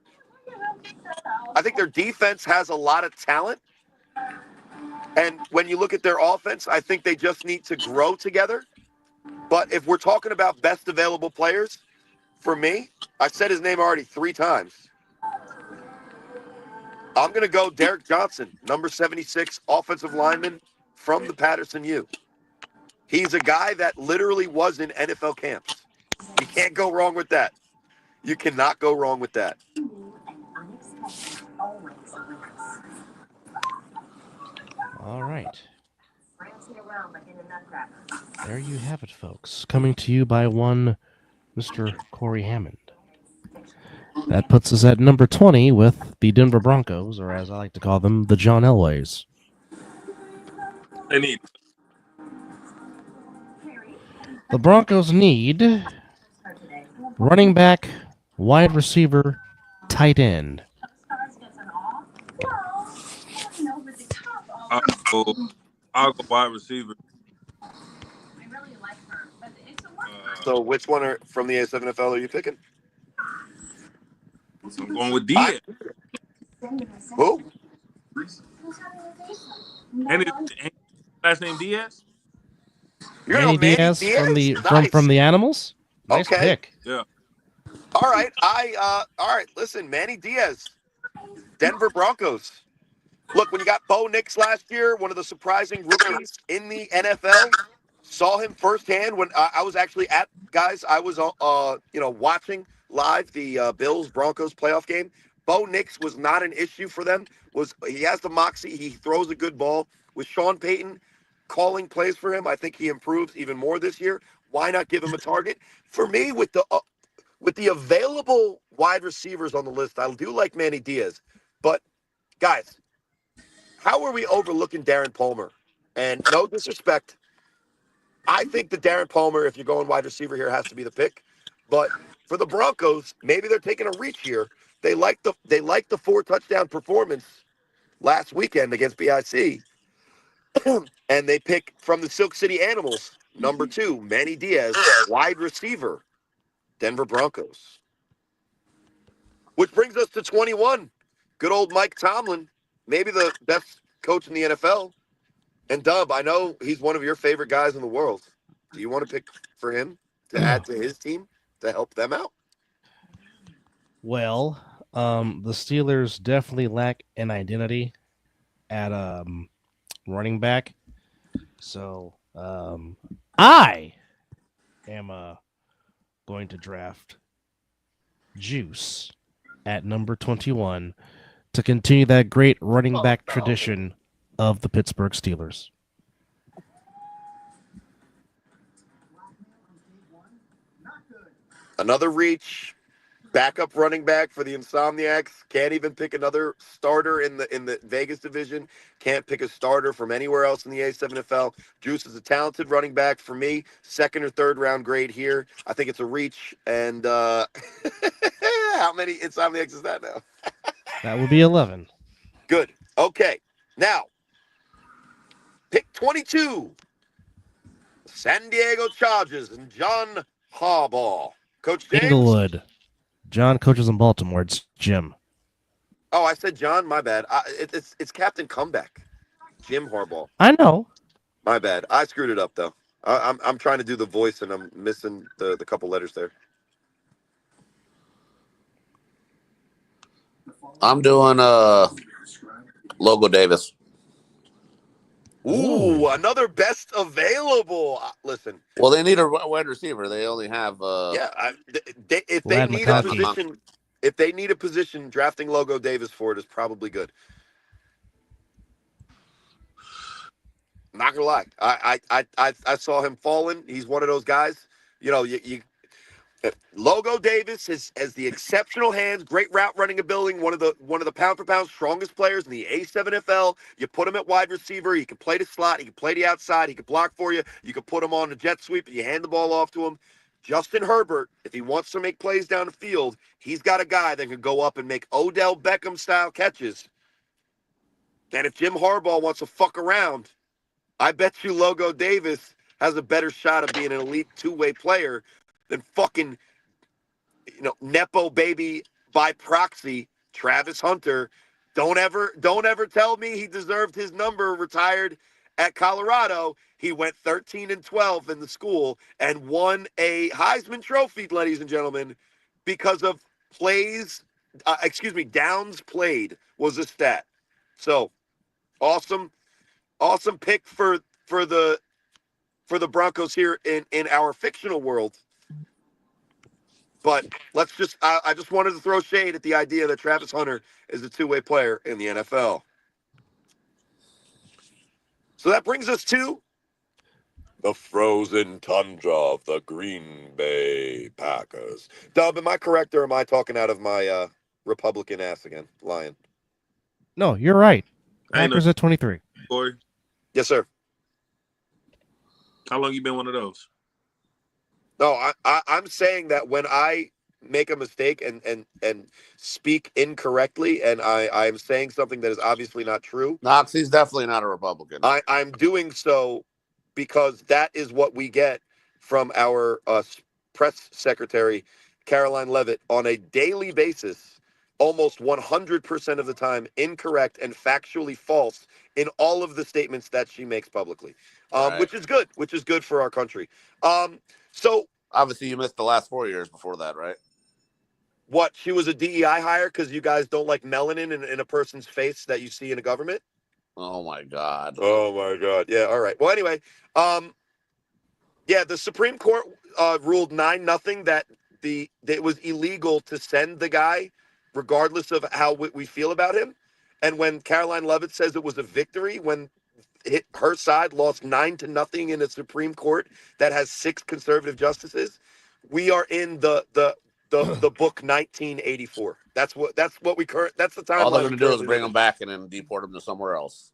I think their defense has a lot of talent. And when you look at their offense, I think they just need to grow together. But if we're talking about best available players, for me, I said his name already 3 times. I'm going to go Derek Johnson, number 76, offensive lineman from the Patterson U. He's a guy that literally was in NFL camps. You can't go wrong with that. You cannot go wrong with that. All right. There you have it, folks. Coming to you by one Mr. Corey Hammond. That puts us at number 20 with the Denver Broncos, or as I like to call them, the John Elways. They need The Broncos need running back, wide receiver, tight end. I'll go wide receiver. So which one are from the A7FL are you picking? I'm going with Diaz. Who? And his last name Diaz? You're Manny going Manny Diaz Diaz? from the Nice. from the Animals. Nice Okay. pick. Yeah. All right. All right, listen, Manny Diaz, Denver Broncos. Look, when you got Bo Nix last year, one of the surprising rookies in the NFL, saw him firsthand when I was actually at, guys, I was watching live the Bills Broncos playoff game. Bo Nix was not an issue for them. He has the moxie, he throws a good ball. With Sean Payton calling plays for him, I think he improves even more this year. Why not give him a target? For me, with the available wide receivers on the list, I do like Manny Diaz. But guys, how are we overlooking Darren Palmer? And no disrespect, I think that Darren Palmer, if you're going wide receiver here, has to be the pick. But for the Broncos, maybe they're taking a reach here. They like the 4-touchdown performance last weekend against BIC. And they pick from the Silk City Animals, number 2, Manny Diaz, wide receiver, Denver Broncos. Which brings us to 21. Good old Mike Tomlin, maybe the best coach in the NFL. And Dub, I know he's one of your favorite guys in the world. Do you want to pick for him to add to his team to help them out? Well, the Steelers definitely lack an identity at running back. So I am going to draft Juice at number 21 to continue that great running back tradition of the Pittsburgh Steelers. Another reach, backup running back for the Insomniacs. Can't even pick another starter in the Vegas division. Can't pick a starter from anywhere else in the A7FL. Juice is a talented running back for me. 2nd or 3rd round grade here. I think it's a reach. And how many Insomniacs is that now? That would be 11. Good. Okay. Now, pick 22. San Diego Chargers and John Harbaugh. Coach James. Inglewood. John coaches in Baltimore. It's Jim. Oh, I said John. My bad. It's Captain Comeback, Jim Harbaugh. I know. My bad. I screwed it up though. I'm trying to do the voice and I'm missing the couple letters there. I'm doing Logo Davis. Ooh, another best available. Listen. Well, they need a wide receiver. They only have Yeah, if they Lad need a McConkey. position, if they need a position, drafting Logo Davis for it is probably good. Not gonna lie, I saw him falling. He's one of those guys. You know, you Logo Davis has the exceptional hands, great route running ability, one of the pound for pound strongest players in the A7FL. You put him at wide receiver, he can play the slot, he can play the outside, he can block for you. You can put him on the jet sweep and you hand the ball off to him. Justin Herbert, if he wants to make plays down the field, he's got a guy that can go up and make Odell Beckham style catches. And if Jim Harbaugh wants to fuck around, I bet you Logo Davis has a better shot of being an elite two-way player than fucking, Nepo baby by proxy, Travis Hunter. Don't ever tell me he deserved his number retired at Colorado. He went 13-12 in the school and won a Heisman Trophy, ladies and gentlemen, because of downs played was a stat. So awesome pick for the Broncos here in our fictional world. But I just wanted to throw shade at the idea that Travis Hunter is a two-way player in the NFL. So that brings us to the frozen tundra of the Green Bay Packers. Dub, am I correct or am I talking out of my Republican ass again? Lion. No, you're right. I ain't Packers no at 23. Corey. Yes, sir. How long you been one of those? No, I'm saying that when I make a mistake and speak incorrectly and I'm saying something that is obviously not true, Knox, he's definitely not a Republican. I'm doing so because that is what we get from our press secretary, Caroline Levitt, on a daily basis, almost 100% of the time, incorrect and factually false in all of the statements that she makes publicly, Right. which is good for our country. So obviously you missed the last 4 years before that, right? what, she was a DEI hire because you guys don't like melanin in a person's face that you see in a government? Oh my God. Oh my God. Yeah. All right. Well, anyway, yeah, the Supreme Court ruled 9-0 that it was illegal to send the guy, regardless of how we feel about him. And when Caroline Levitt says it was a victory, when her side lost 9-0 in a Supreme Court that has 6 conservative justices, we are in the book 1984. That's what we that's the timeline. All they're going to do is currently bring live in. him back and then deport him to somewhere else.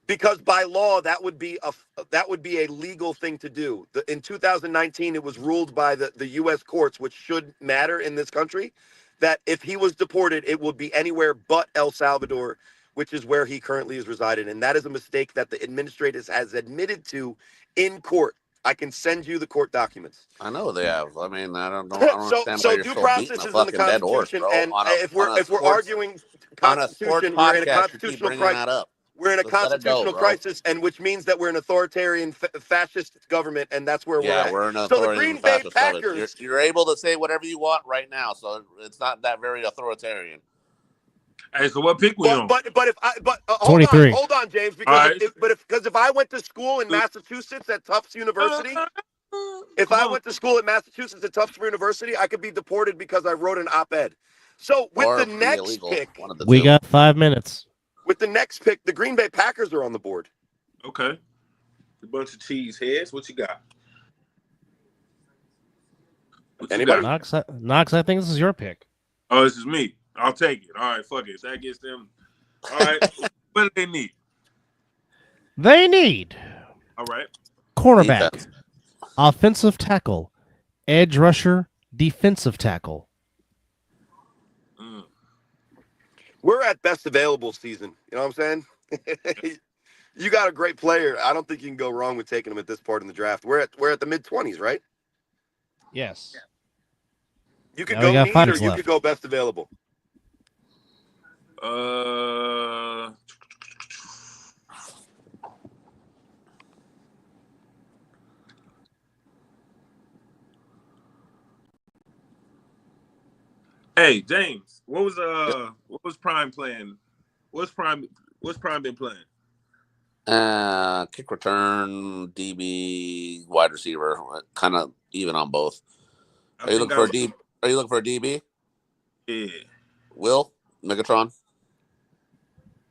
Because by law, that would be a legal thing to do. In 2019, it was ruled by the U.S. courts, which should matter in this country, that if he was deported, it would be anywhere but El Salvador, which is where he currently is residing. And that is a mistake that the administrators has admitted to in court. I can send you the court documents. I know they have. I mean, I don't understand why you're due still beating process a is in the fucking dead horse, Constitution, bro. and if we're arguing on a sports Constitution, we're in a podcast, you keep constitutional bringing that up. We're in a Let's let it go, constitutional bro. crisis, and which means that we're an authoritarian, fascist government, and that's where we're at. Yeah, we're an So the authoritarian Green Bay fascist government. Packers. You're able to say whatever you want right now, so it's not that very authoritarian. Hey, so what pick we on? But hold on, James, because right. if I went to school in Massachusetts at Tufts University, I could be deported because I wrote an op-ed. So with the next pick, we got 5 minutes. With the next pick, the Green Bay Packers are on the board. Okay. A bunch of cheese heads. What you got? Anybody? Knox, I think this is your pick. Oh, this is me. I'll take it. All right, fuck it. That gets them. All right. What do they need? They need all right. Cornerback, offensive tackle, edge rusher, defensive tackle. We're at best available season. You know what I'm saying? You got a great player. I don't think you can go wrong with taking him at this part in the draft. We're at the mid-20s, right? Yes. You could Now go need or you left. could go best available. Hey James, what was Prime playing? What's Prime been playing? Kick return, DB, wide receiver, kind of even on both. I Are you think looking I for a D? Are you looking for a DB? yeah. Will Megatron?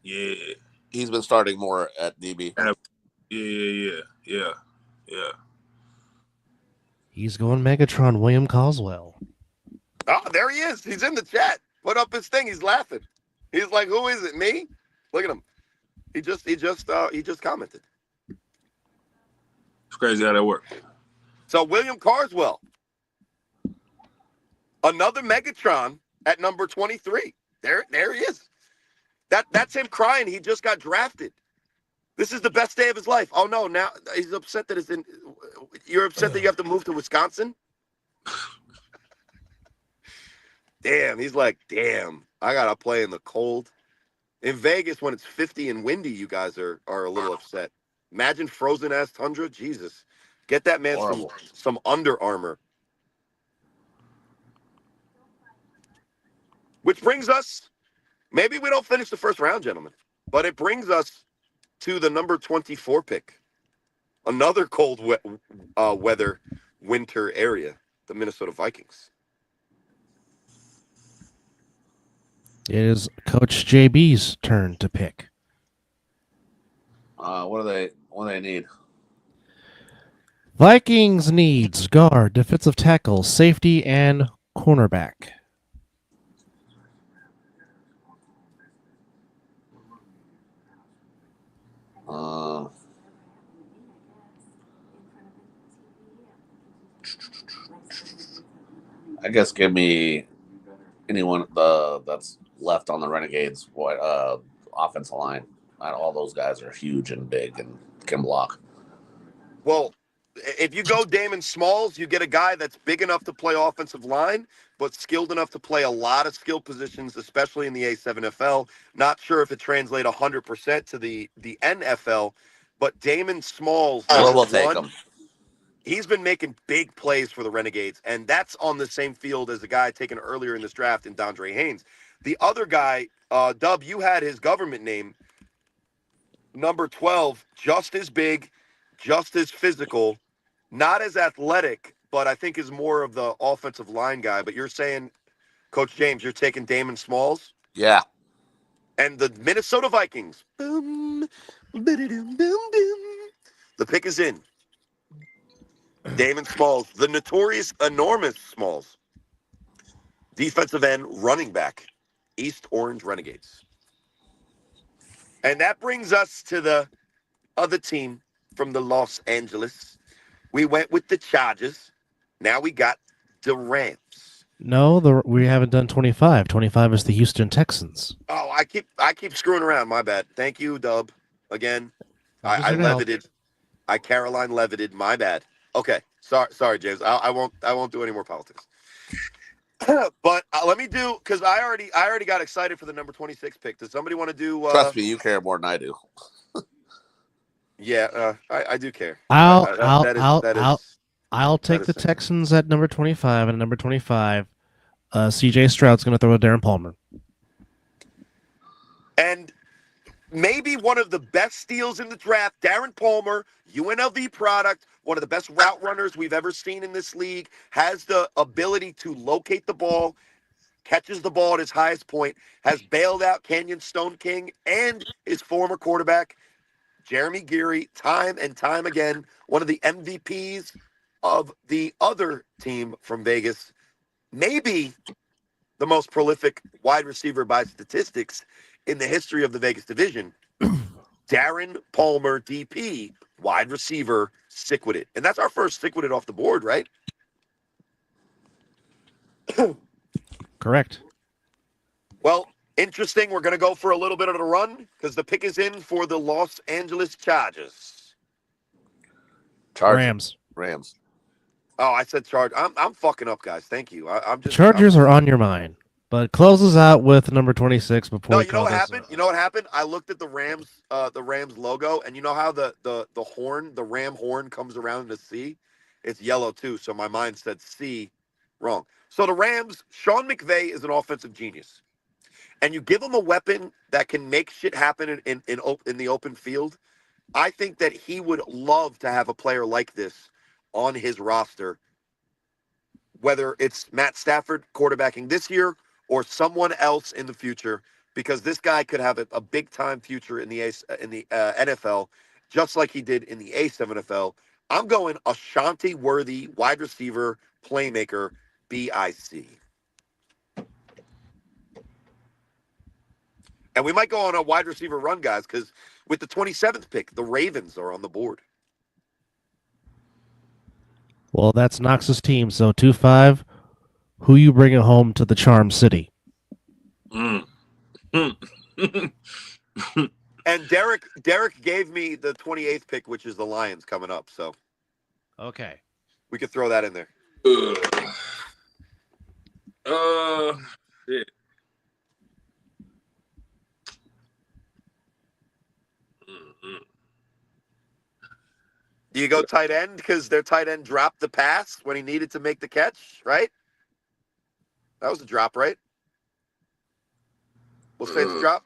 Yeah. He's been starting more at DB. Yeah. He's going Megatron, William Coswell. Oh, there he is. He's in the chat. Put up his thing. He's laughing. He's like, "Who is it? Me?" Look at him. He just commented. It's crazy how that works. So William Carswell, another Megatron at number 23. There he is. That's him crying. He just got drafted. This is the best day of his life. Oh no, now he's upset that you're upset that you have to move to Wisconsin? Damn, he's like, damn, I gotta play in the cold. In Vegas, when it's 50 and windy, you guys are a little upset. Imagine frozen ass tundra. Jesus. Get that man some Under Armour. Which brings us, maybe we don't finish the first round, gentlemen, but it brings us to the number 24 pick. Another cold weather winter area, the Minnesota Vikings. It is Coach JB's turn to pick. What do they need? Vikings needs guard, defensive tackle, safety, and cornerback. I guess give me anyone that's left on the Renegades offensive line. All those guys are huge and big and can block. Well, if you go Damon Smalls, you get a guy that's big enough to play offensive line, but skilled enough to play a lot of skill positions, especially in the A7FL. Not sure if it translates 100% to the NFL, but Damon Smalls, We'll take him. He's been making big plays for the Renegades, and that's on the same field as the guy taken earlier in this draft in Dondre Haynes. The other guy, Dub, you had his government name, number 12, just as big, just as physical, not as athletic, but I think is more of the offensive line guy. But you're saying, Coach James, you're taking Damon Smalls? Yeah. And the Minnesota Vikings. Boom, boom, boom. The pick is in. Damon Smalls, the notorious, enormous Smalls. Defensive end, running back, East Orange Renegades. And that brings us to the other team from the Los Angeles. We went with the Chargers. Now we got the Rams. No, we haven't done 25. 25 is the Houston Texans. Oh, I keep screwing around. My bad. Thank you, Dub. Again, I levited. I Caroline levited. My bad. Okay, sorry, James. I won't do any more politics. But let me do, because I already got excited for the number 26 pick. Does somebody want to do? Trust me, you care more than I do. Yeah, I do care. I'll take the Texans at number 25, and at number 25, CJ Stroud's going to throw to Darren Palmer. And maybe one of the best steals in the draft, Darren Palmer, UNLV product, one of the best route runners we've ever seen in this league, has the ability to locate the ball, catches the ball at his highest point, has bailed out Canyon Stone King and his former quarterback, Jeremy Geary, time and time again, one of the MVPs of the other team from Vegas, maybe the most prolific wide receiver by statistics in the history of the Vegas division, Darren Palmer, DP, wide receiver, Sickwitted. And that's our first Sickwitted off the board, right? Correct. Well, interesting. We're going to go for a little bit of a run because the pick is in for the Los Angeles Chargers. Rams. Oh, I said Charge. I'm fucking up, guys. Thank you. I'm just Chargers are on your mind. but closes out with number 26 before No, we you know call what this. happened? You know what happened? I looked at the Rams logo, and you know how the horn, the ram horn, comes around to C? It's yellow too, so my mind said C, wrong. So the Rams, Sean McVay is an offensive genius, and you give him a weapon that can make shit happen in the open field. I think that he would love to have a player like this on his roster, whether it's Matt Stafford quarterbacking this year or someone else in the future, because this guy could have a big time future in the NFL, just like he did in the A7FL. I'm going Ashanti worthy wide receiver playmaker, BIC. And we might go on a wide receiver run, guys, because with the 27th pick, the Ravens are on the board. Well, that's Knox's team. So 2-5. Who you bringing home to the Charm City? Mm. And Derek gave me the 28th pick, which is the Lions coming up. So Okay. we could throw that in there. Shit. Do you go tight end because their tight end dropped the pass when he needed to make the catch, right? That was a drop, right? We'll say it's a drop.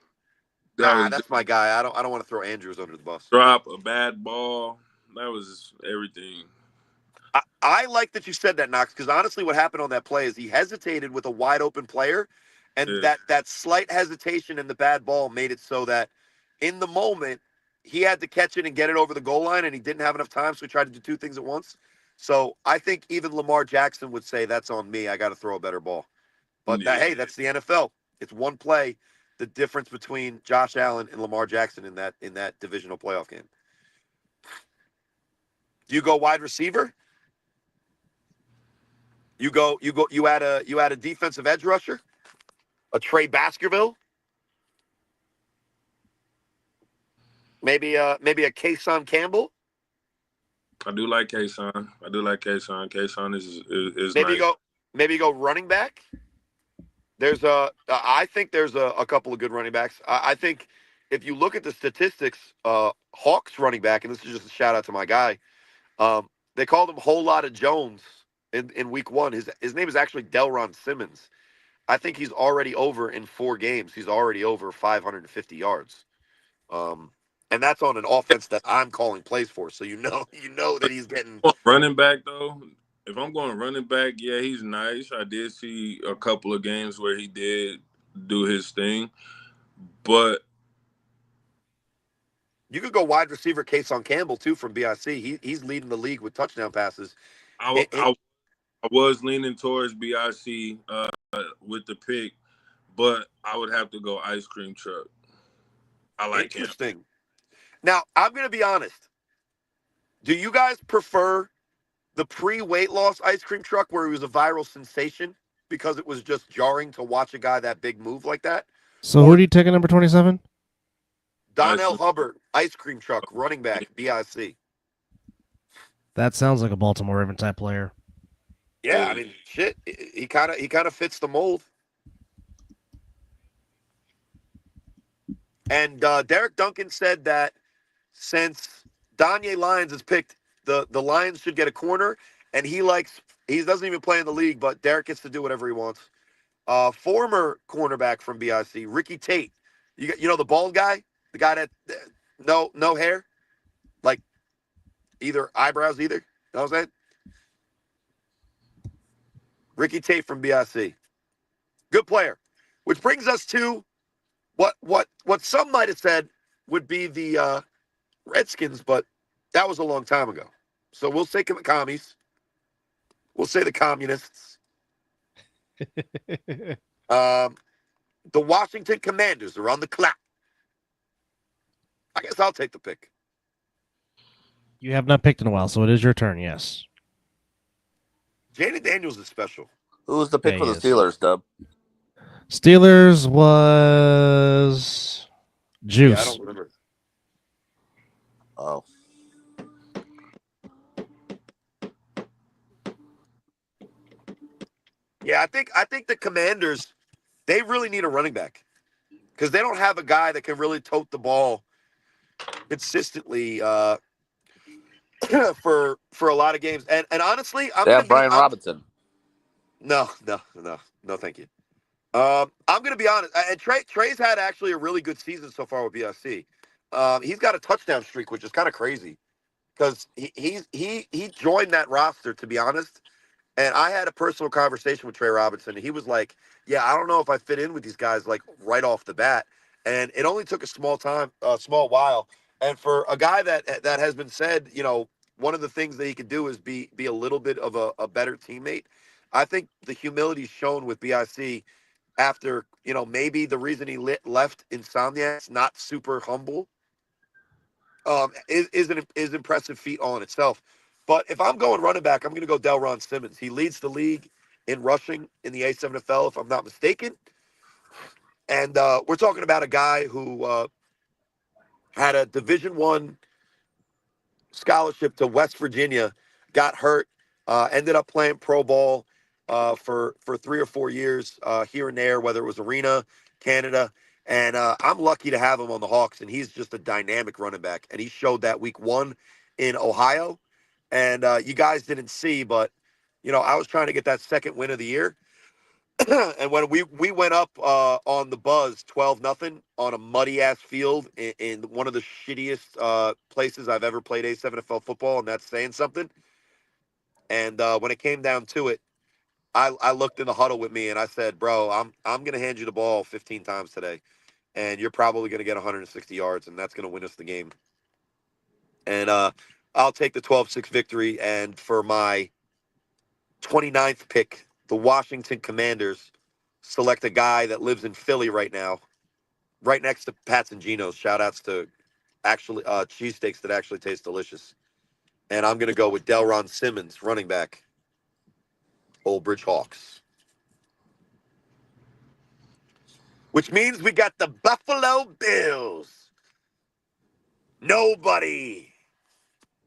That Nah, was that's my guy. I don't want to throw Andrews under the bus. drop a bad ball. That was everything. I like that you said that, Knox, because honestly, what happened on that play is he hesitated with a wide open player, and Yeah. that slight hesitation and the bad ball made it so that in the moment he had to catch it and get it over the goal line, and he didn't have enough time, so he tried to do two things at once. So I think even Lamar Jackson would say that's on me. I got to throw a better ball. But Yeah. hey, that's the NFL. It's one play. The difference between Josh Allen and Lamar Jackson in that divisional playoff game. Do you go wide receiver? You add a defensive edge rusher, a Trey Baskerville, maybe a Kason Campbell. I do like Kason. Kason is Maybe nice. you go running back. I think there's a couple of good running backs. I think if you look at the statistics, Hawks running back, and this is just a shout out to my guy. They called him Whole Lotta Jones in week one. His name is actually Delron Simmons. I think he's already over in 4 games. He's already over 550 yards. And that's on an offense that I'm calling plays for. So you know that he's getting Running back though. If I'm going running back, yeah, he's nice. I did see a couple of games where he did do his thing, but you could go wide receiver Kason Campbell too from BIC. He's leading the league with touchdown passes. I was leaning towards BIC with the pick, but I would have to go ice cream truck. I like him. Interesting. Now, I'm going to be honest. Do you guys prefer the pre-weight loss ice cream truck where he was a viral sensation because it was just jarring to watch a guy that big move like that? So who are you taking number 27? Donnell Hubbard, ice cream truck, running back, BIC. That sounds like a Baltimore Raven type player. Yeah, I mean, shit. He kind of fits the mold. And Derek Duncan said that since Danye Lyons has picked the Lions should get a corner, and he doesn't even play in the league, but Derek gets to do whatever he wants. Former cornerback from BIC, Ricky Tate. You know the bald guy, the guy that no hair, like either eyebrows either. You know what I'm saying? Ricky Tate from BIC, good player. Which brings us to what some might have said would be the Redskins, but that was a long time ago. So we'll say the commies. We'll say the communists. The Washington Commanders are on the clock. I guess I'll take the pick. You have not picked in a while, so it is your turn, yes. Jaden Daniels is special. Who was the pick Yeah, for he the is. Steelers, Dub? Steelers was Juice. Yeah, I don't remember. Oh. Yeah, I think the Commanders they really need a running back because they don't have a guy that can really tote the ball consistently for a lot of games. And honestly, They have Brian Robinson. No, thank you. I'm gonna be honest, and Trey's had actually a really good season so far with BSC. He's got a touchdown streak, which is kind of crazy because he joined that roster, to be honest. And I had a personal conversation with Trey Robinson, and he was like, "Yeah, I don't know if I fit in with these guys like right off the bat." And it only took a small while. And for a guy that has been said, one of the things that he could do is be a little bit of a better teammate. I think the humility shown with BIC after maybe the reason he left Insomniac's not super humble is impressive feat all in itself. But if I'm going running back, I'm going to go Delron Simmons. He leads the league in rushing in the A7FL, if I'm not mistaken. And we're talking about a guy who had a Division I scholarship to West Virginia, got hurt, ended up playing pro ball for 3 or 4 years here and there, whether it was Arena, Canada. And I'm lucky to have him on the Hawks, and he's just a dynamic running back. And he showed that week 1 in Ohio. And you guys didn't see, but, I was trying to get that second win of the year. And when we went up on the buzz 12-0 on a muddy ass field in one of the shittiest places I've ever played A7FL football, and that's saying something. And when it came down to it, I looked in the huddle with me and I said, "Bro, I'm gonna hand you the ball 15 times today, and you're probably gonna get 160 yards, and that's gonna win us the game." And I'll take the 12-6 victory. And for my 29th pick, the Washington Commanders select a guy that lives in Philly right now, right next to Pat's and Geno's. Shout outs to actually cheesesteaks that actually taste delicious. And I'm going to go with Delron Simmons, running back, Old Bridge Hawks. Which means we got the Buffalo Bills. Nobody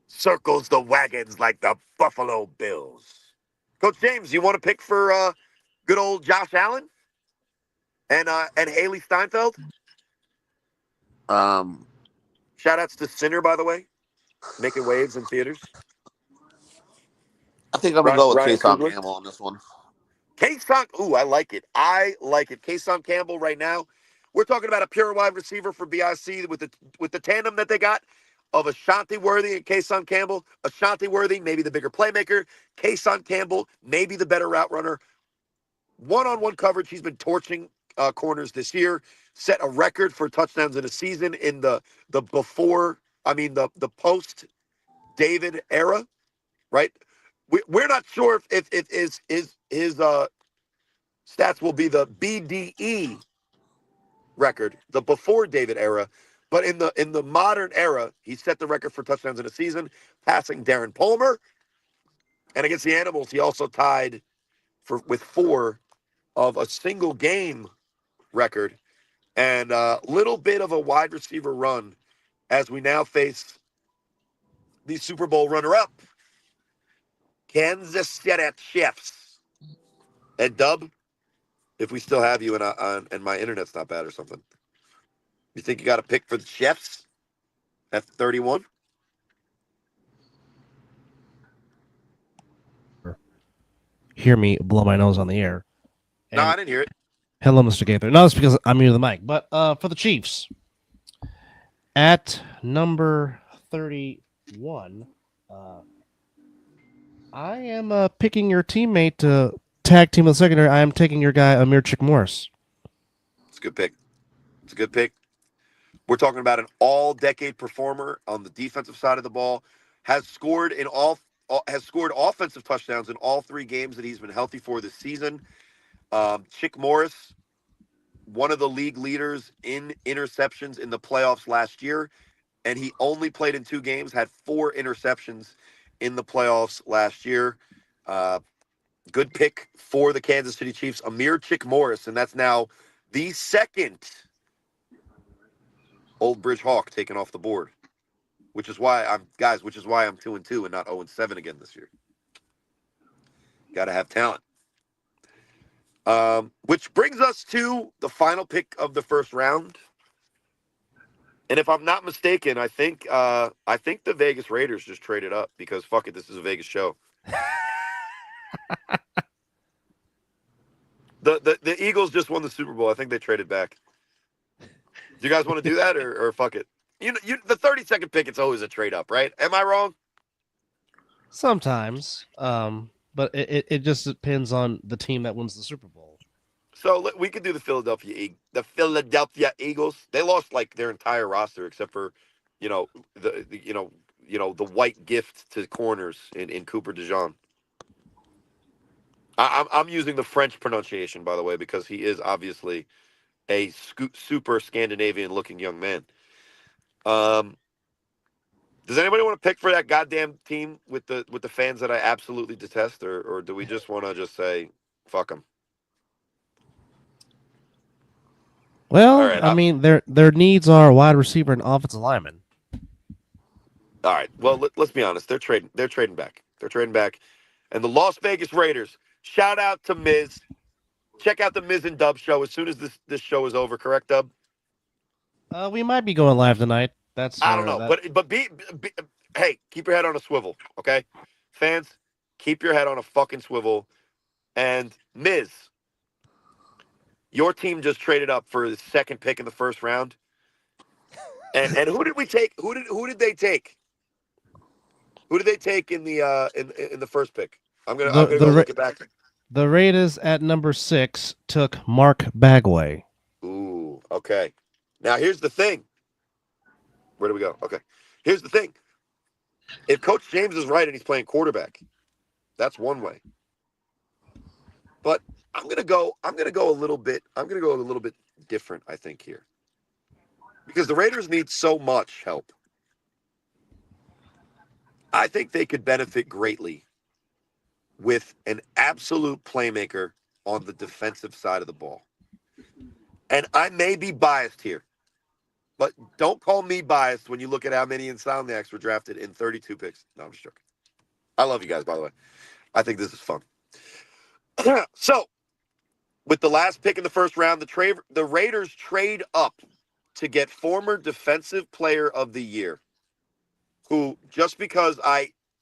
circles the wagons like the Buffalo Bills. Coach James, you want to pick for good old Josh Allen and Haley Steinfeld? Shout outs to Sinner, by the way, making waves in theaters. I think I'm gonna go with Ryan Kason Coogler. Campbell on this one. Kason, ooh, I like it. Kason Campbell right now. We're talking about a pure wide receiver for BIC with the tandem that they got of Ashanti Worthy and Kason Campbell. Ashanti Worthy, maybe the bigger playmaker. Kason Campbell, maybe the better route runner. One-on-one coverage, he's been torching corners this year. Set a record for touchdowns in a season in the post David era, right? We're not sure if his stats will be the BDE record, the before David era, but in the modern era, he set the record for touchdowns in a season, passing Darren Palmer. And against the Animals, he also tied with 4 of a single game record, and a little bit of a wide receiver run as we now face the Super Bowl runner-up, Kansas City Chiefs. And Dub, if we still have you and my internet's not bad or something, you think you got a pick for the Chiefs at 31? Hear me blow my nose on the air. No, And I didn't hear it. hello, Mr. Gaither. No, it's because I'm near the mic. But for the Chiefs, at number 31, I am picking your teammate to tag team of the secondary. I am taking your guy, Amir Chick Morris. It's a good pick. It's a good pick. We're talking about an all-decade performer on the defensive side of the ball. Has scored offensive touchdowns in all 3 games that he's been healthy for this season. Chick Morris, one of the league leaders in interceptions in the playoffs last year, and he only played in 2 games, had 4 interceptions in the playoffs last year. Good pick for the Kansas City Chiefs, Amir Chick Morris, and that's now the second Old Bridge Hawk taken off the board, which is why I'm 2-2 and not 0-7 again this year. Got to have talent. Which brings us to the final pick of the first round. And if I'm not mistaken, I think the Vegas Raiders just traded up because fuck it, this is a Vegas show. The Eagles just won the Super Bowl. I think they traded back. Do you guys want to do that or fuck it? The 32nd pick, it's always a trade up, right? Am I wrong? Sometimes, but it just depends on the team that wins the Super Bowl. So we could do the Philadelphia Eagles. They lost like their entire roster except for, the white gift to corners in Cooper DeJean. I'm using the French pronunciation, by the way, because he is obviously a super Scandinavian-looking young man. Does anybody want to pick for that goddamn team with the fans that I absolutely detest, or do we just want to just say fuck them? Well, All right, I mean, their needs are wide receiver and offensive lineman. All right. Well, let's be honest. They're trading back. They're trading back, and the Las Vegas Raiders. Shout out to Miz. Check out the Miz and Dub show as soon as this show is over. Correct, Dub? We might be going live tonight. That's I don't know, but hey, keep your head on a swivel, okay? Fans, keep your head on a fucking swivel. And Miz, your team just traded up for the second pick in the first round. And who did we take? Who did they take? Who did they take in the first pick? I'm gonna go look it back. The Raiders at number 6 took Mark Bagway. Ooh, okay. Now here's the thing. Where do we go? Okay. Here's the thing. If Coach James is right and he's playing quarterback, that's one way. But I'm gonna go a little bit different, I think, here. Because the Raiders need so much help. I think they could benefit greatly with an absolute playmaker on the defensive side of the ball. And I may be biased here, but don't call me biased when you look at how many Insomniacs were drafted in 32 picks. No, I'm just joking. I love you guys, by the way. I think this is fun. So, with the last pick in the first round, the Raiders trade up to get former Defensive Player of the Year, who, just because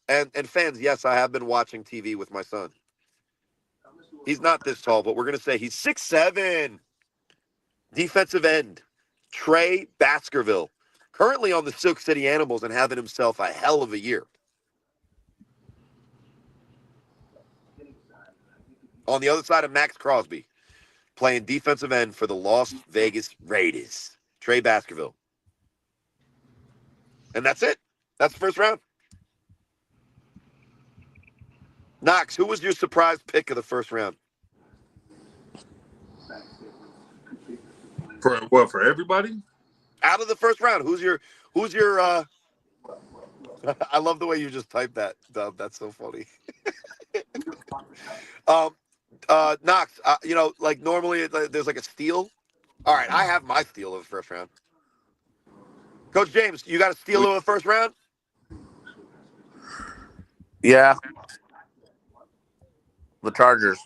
and fans, yes, I have been watching TV with my son. He's not this tall, but we're going to say he's 6'7". Defensive end, Trey Baskerville, currently on the Silk City Animals and having himself a hell of a year. On the other side of Max Crosby, playing defensive end for the Las Vegas Raiders, Trey Baskerville. And that's it. That's the first round. Knox, who was your surprise pick of the first round? For what? For everybody? Out of the first round, who's your I love the way you just typed that, Dub. That's so funny. Knox, like normally there's like a steal. All right, I have my steal of the first round. Coach James, you got a steal of the first round? Yeah. The Chargers.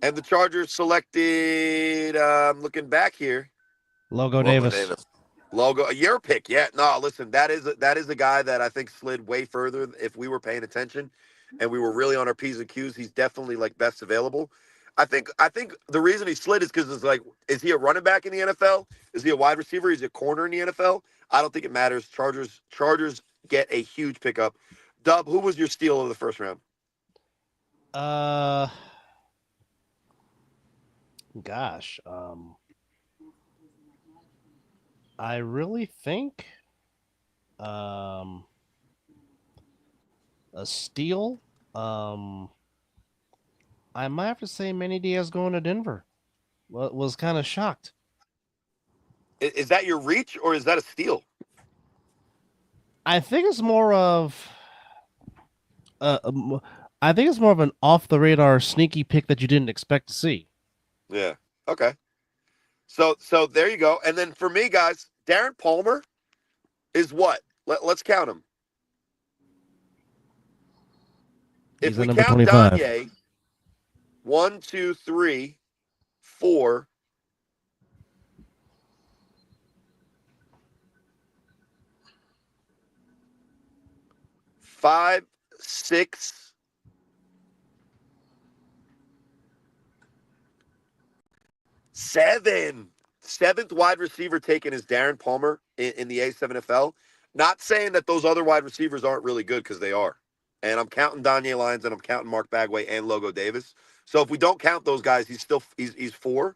And the Chargers selected, I'm looking back here. Logo Davis. Logo, your pick. Yeah, no, listen, that is a guy that I think slid way further if we were paying attention and we were really on our P's and Q's. He's definitely like best available. I think the reason he slid is because it's like, is he a running back in the NFL? Is he a wide receiver? Is he a corner in the NFL? I don't think it matters. Chargers get a huge pickup. Dub, who was your steal of the first round? Gosh, I really think a steal. I might have to say Manny Diaz going to Denver. Was kind of shocked. Is that your reach or is that a steal? I think it's more of I think it's more of an off the radar sneaky pick that you didn't expect to see. Yeah. Okay. So there you go. And then for me, guys, Darren Palmer is what? Let's count him. He's If we number count 25. Danye, 1, 2, 3, 4, 5, 6, 7. Seventh wide receiver taken is Darren Palmer in the A7FL. Not saying that those other wide receivers aren't really good, because they are. And I'm counting Danye Lyons and I'm counting Mark Bagway and Logo Davis. So if we don't count those guys, he's 4.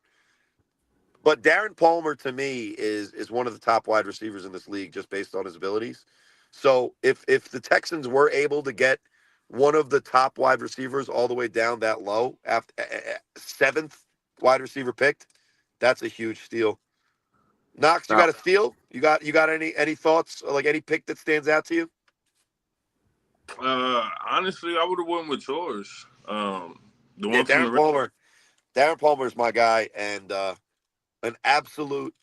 But Darren Palmer, to me, is one of the top wide receivers in this league just based on his abilities. So if the Texans were able to get one of the top wide receivers all the way down that low, after 7th wide receiver picked, that's a huge steal. Knox, you No, got a steal? You got any thoughts, like any pick that stands out to you? Honestly, I would have went with yours. The Yeah, one from the Darren Palmer is my guy, and an absolute.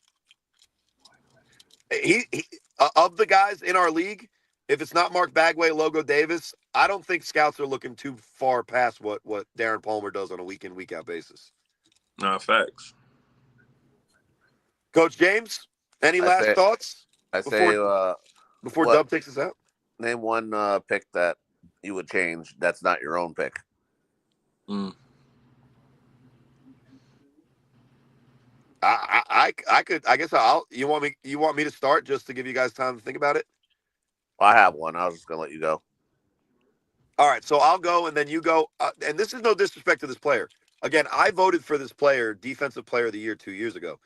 He of the guys in our league, if it's not Mark Bagway, Logo Davis, I don't think scouts are looking too far past what Darren Palmer does on a week in, week out basis. facts. Coach James, any I last say, thoughts I before say, before what? Dub takes us out? Name one pick that you would change. That's not your own pick. Mm. I could, I guess I'll. You want me to start just to give you guys time to think about it? I have one. I was just gonna let you go. All right, so I'll go and then you go. And this is no disrespect to this player. Again, I voted for this player Defensive Player of the Year 2 years ago.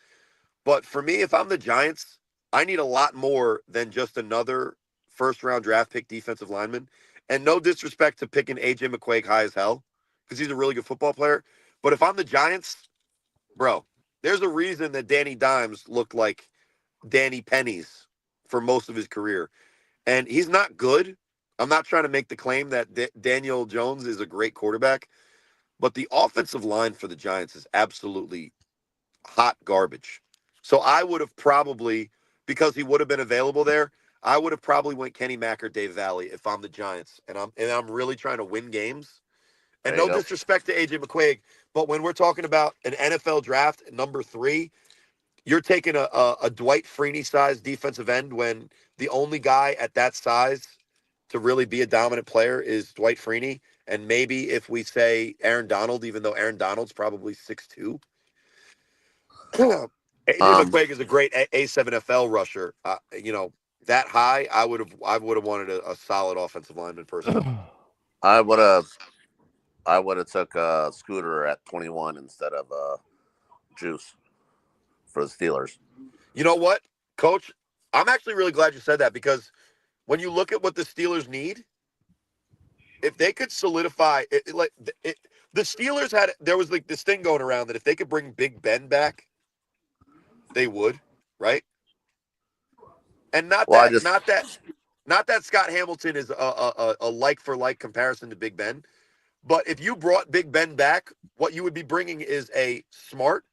But for me, if I'm the Giants, I need a lot more than just another first-round draft pick defensive lineman. And no disrespect to picking A.J. McQuaig high as hell, because he's a really good football player. But if I'm the Giants, bro, there's a reason that Danny Dimes looked like Danny Pennies for most of his career. And he's not good. I'm not trying to make the claim that Daniel Jones is a great quarterback, but the offensive line for the Giants is absolutely hot garbage. So I would have probably, because he would have been available there, I would have probably went Kenny Mack or Dave Valley if I'm the Giants, and I'm really trying to win games. And There you no go. disrespect to AJ McQuaig, but when we're talking about an NFL draft number 3, you're taking a Dwight Freeney sized defensive end when the only guy at that size to really be a dominant player is Dwight Freeney. And maybe if we say Aaron Donald, even though Aaron Donald's probably 6'2", AJ Um, McQuaig is a great A7FL rusher. That high, I would have wanted a solid offensive lineman personally. I would have took Scooter at 21 instead of Juice for the Steelers. You know what, Coach? I'm actually really glad you said that, because when you look at what the Steelers need, if they could solidify the Steelers there was like this thing going around that if they could bring Big Ben back, they would, right? And Well, not that Scott Hamilton is a like for like comparison to Big Ben, but if you brought Big Ben back, what you would be bringing is a smart,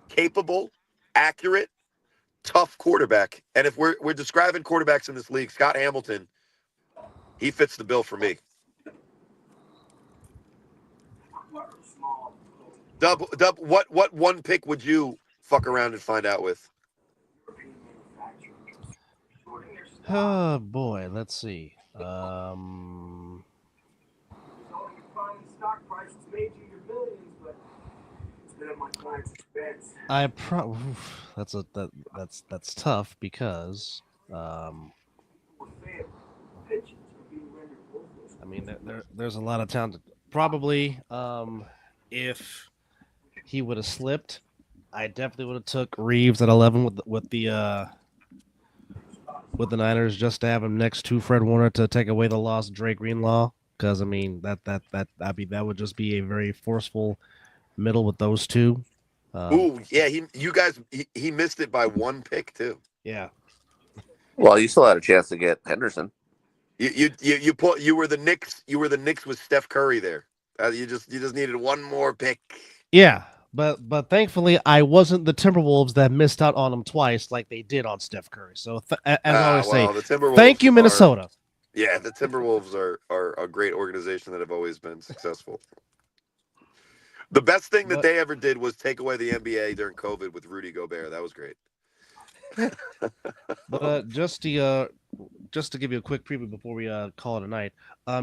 capable, accurate, tough quarterback. And if we're describing quarterbacks in this league, Scott Hamilton, he fits the bill for me. Dub, what one pick would you fuck around and find out with? Oh boy, let's see. That's tough because I mean there's a lot of talent. Probably if he would have slipped, I definitely would have took Reeves at 11 with the Niners, just to have him next to Fred Warner to take away the loss of Drake Greenlaw. Because I mean that would just be a very forceful middle with those two. Ooh, yeah, he missed it by one pick too. Yeah. well, you still had a chance to get Henderson. You were the Knicks with Steph Curry there. You just needed one more pick. Yeah, but thankfully I wasn't the Timberwolves that missed out on him twice like they did on Steph Curry. So as I always say, The Timberwolves thank you, Minnesota. The Timberwolves are a great organization that have always been successful. The best thing that But- they ever did was take away the NBA during COVID with Rudy Gobert. That was great. But just to give you a quick preview before we call it a night,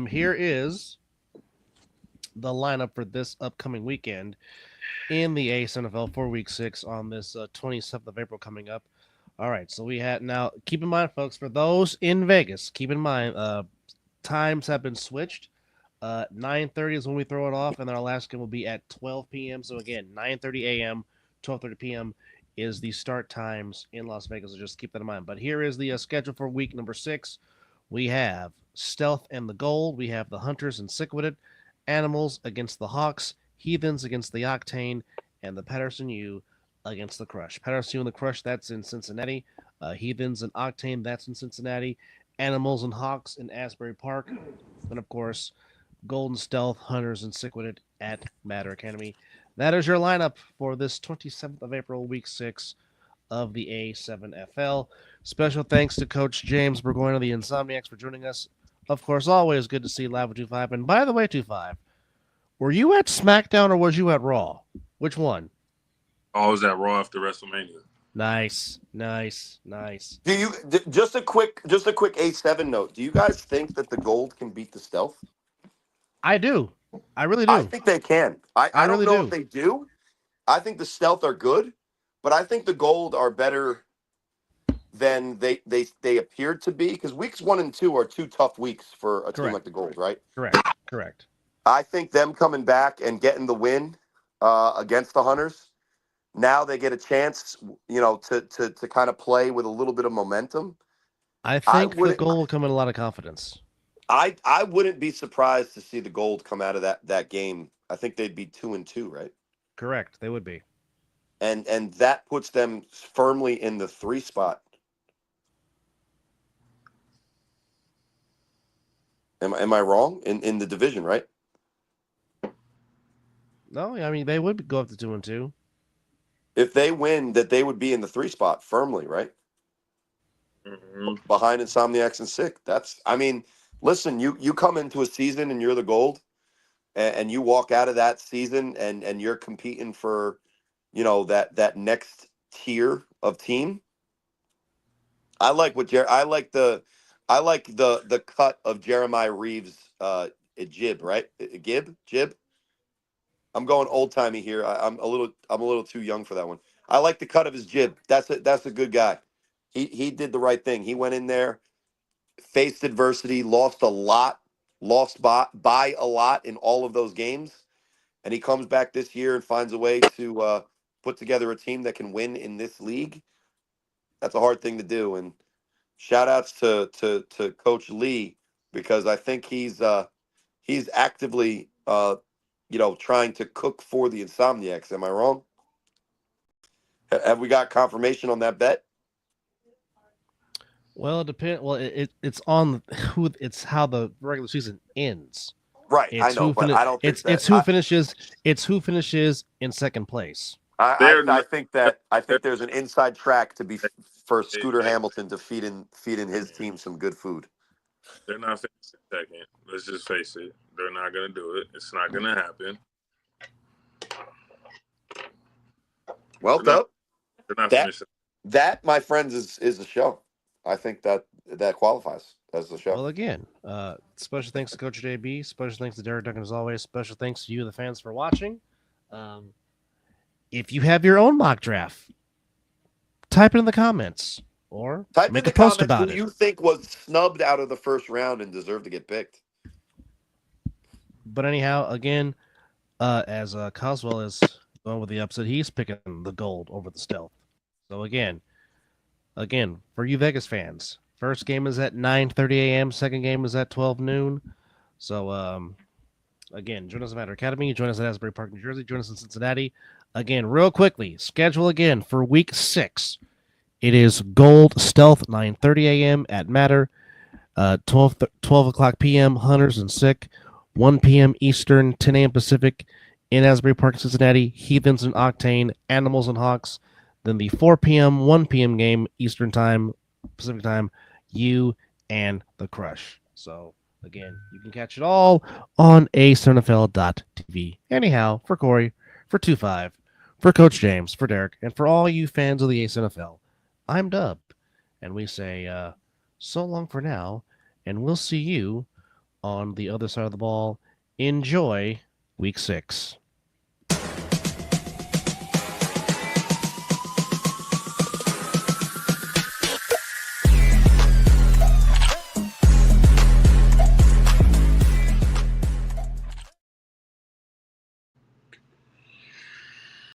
here is the lineup for this upcoming weekend in the A7FL for Week 6 on this 27th of April coming up. All right, so we had now. Keep in mind, folks, for those in Vegas, keep in mind times have been switched. 9:30 is when we throw it off, and then our last game will be at 12 p.m. So again, 9:30 a.m., 12:30 p.m. is the start times in Las Vegas. So just keep that in mind. But here is the schedule for week number 6. We have Stealth and the Gold. We have the Hunters and Sick-Witted, Animals against the Hawks, Heathens against the Octane, and the Patterson U against the Crush. Patterson U and the Crush, that's in Cincinnati. Heathens and Octane, that's in Cincinnati. Animals and Hawks in Asbury Park. And of course, Golden Stealth, Hunters, and Sick-Witted at Matter Academy. That is your lineup for this 27th of April, Week 6 of the A7FL. Special thanks to Coach James Burgoyne of the Insomniacs for joining us. Of course, always good to see you live with 2-5. And by the way, 2-5, were you at SmackDown or was you at Raw? Which one? I was at Raw after WrestleMania. Nice. Do you just a quick A7 note? Do you guys think that the Gold can beat the Stealth? I do. I really do. I think they can. I don't really know do. if they do. I think the Stealth are good, but I think the Gold are better than they appeared to be, because weeks 1 and 2 are 2 tough weeks for a team like the Gold, right? Correct. I think them coming back and getting the win against the Hunters, now they get a chance, to kind of play with a little bit of momentum. I think the Gold will come in a lot of confidence. I wouldn't be surprised to see the Gold come out of that game. I think they'd be 2-2, right? Correct. They would be. And that puts them firmly in the 3 spot. Am I wrong in the division, right? No, I mean they would go up to 2-2. If they win, that they would be in the 3 spot firmly, right? Mm-hmm. Behind Insomniacs and Sick. Listen, you come into a season and you're the Gold, and you walk out of that season and you're competing for, that next tier of team. I like the cut of Jeremiah Reeves' jib, right? Jib. I'm going old timey here. I'm a little too young for that one. I like the cut of his jib. That's a good guy. He did the right thing. He went in there, faced adversity, lost a lot, lost by a lot in all of those games, and he comes back this year and finds a way to put together a team that can win in this league. That's a hard thing to do, and shout outs to Coach Lee, because I think he's actively trying to cook for the Insomniacs. Am I wrong? Have we got confirmation on that bet? Well, it depends. Well, it's on who. It's how the regular season ends. Right, It's I know, but I don't think it's who finishes. It's who finishes in second place. I think there's an inside track to be for Scooter Hamilton to feed in his team some good food. They're not finishing second. Let's just face it. They're not going to do it. It's not going to happen. Well, They're not finishing. That, my friends, is a show. I think that qualifies as the show. Well, again, special thanks to Coach JB. Special thanks to Derek Duncan as always. Special thanks to you, the fans, for watching. If you have your own mock draft, type it in the comments or make a post about it. Who you think was snubbed out of the first round and deserved to get picked? But anyhow, again, as Coswell is going with the upset, he's picking the Gold over the Stealth. So again, for you Vegas fans, first game is at 9:30 a.m. Second game is at 12 noon. So again, join us at Matter Academy. Join us at Asbury Park, New Jersey. Join us in Cincinnati. Again, real quickly, schedule again for Week 6. It is Gold Stealth 9:30 a.m. at Matter, 12 o'clock p.m. Hunters and Sick, 1 p.m. Eastern, 10 a.m. Pacific in Asbury Park, Cincinnati. Heathens and Octane, Animals and Hawks. Then the 4 p.m., 1 p.m. game Eastern time, Pacific time, you and the Crush. So Again, you can catch it all on A7FL.tv. Anyhow, for Corey, for 2-5, for Coach James, for Derek, and for all you fans of the A7FL, I'm Dub, and we say so long for now, and we'll see you on the other side of the ball. Enjoy Week 6.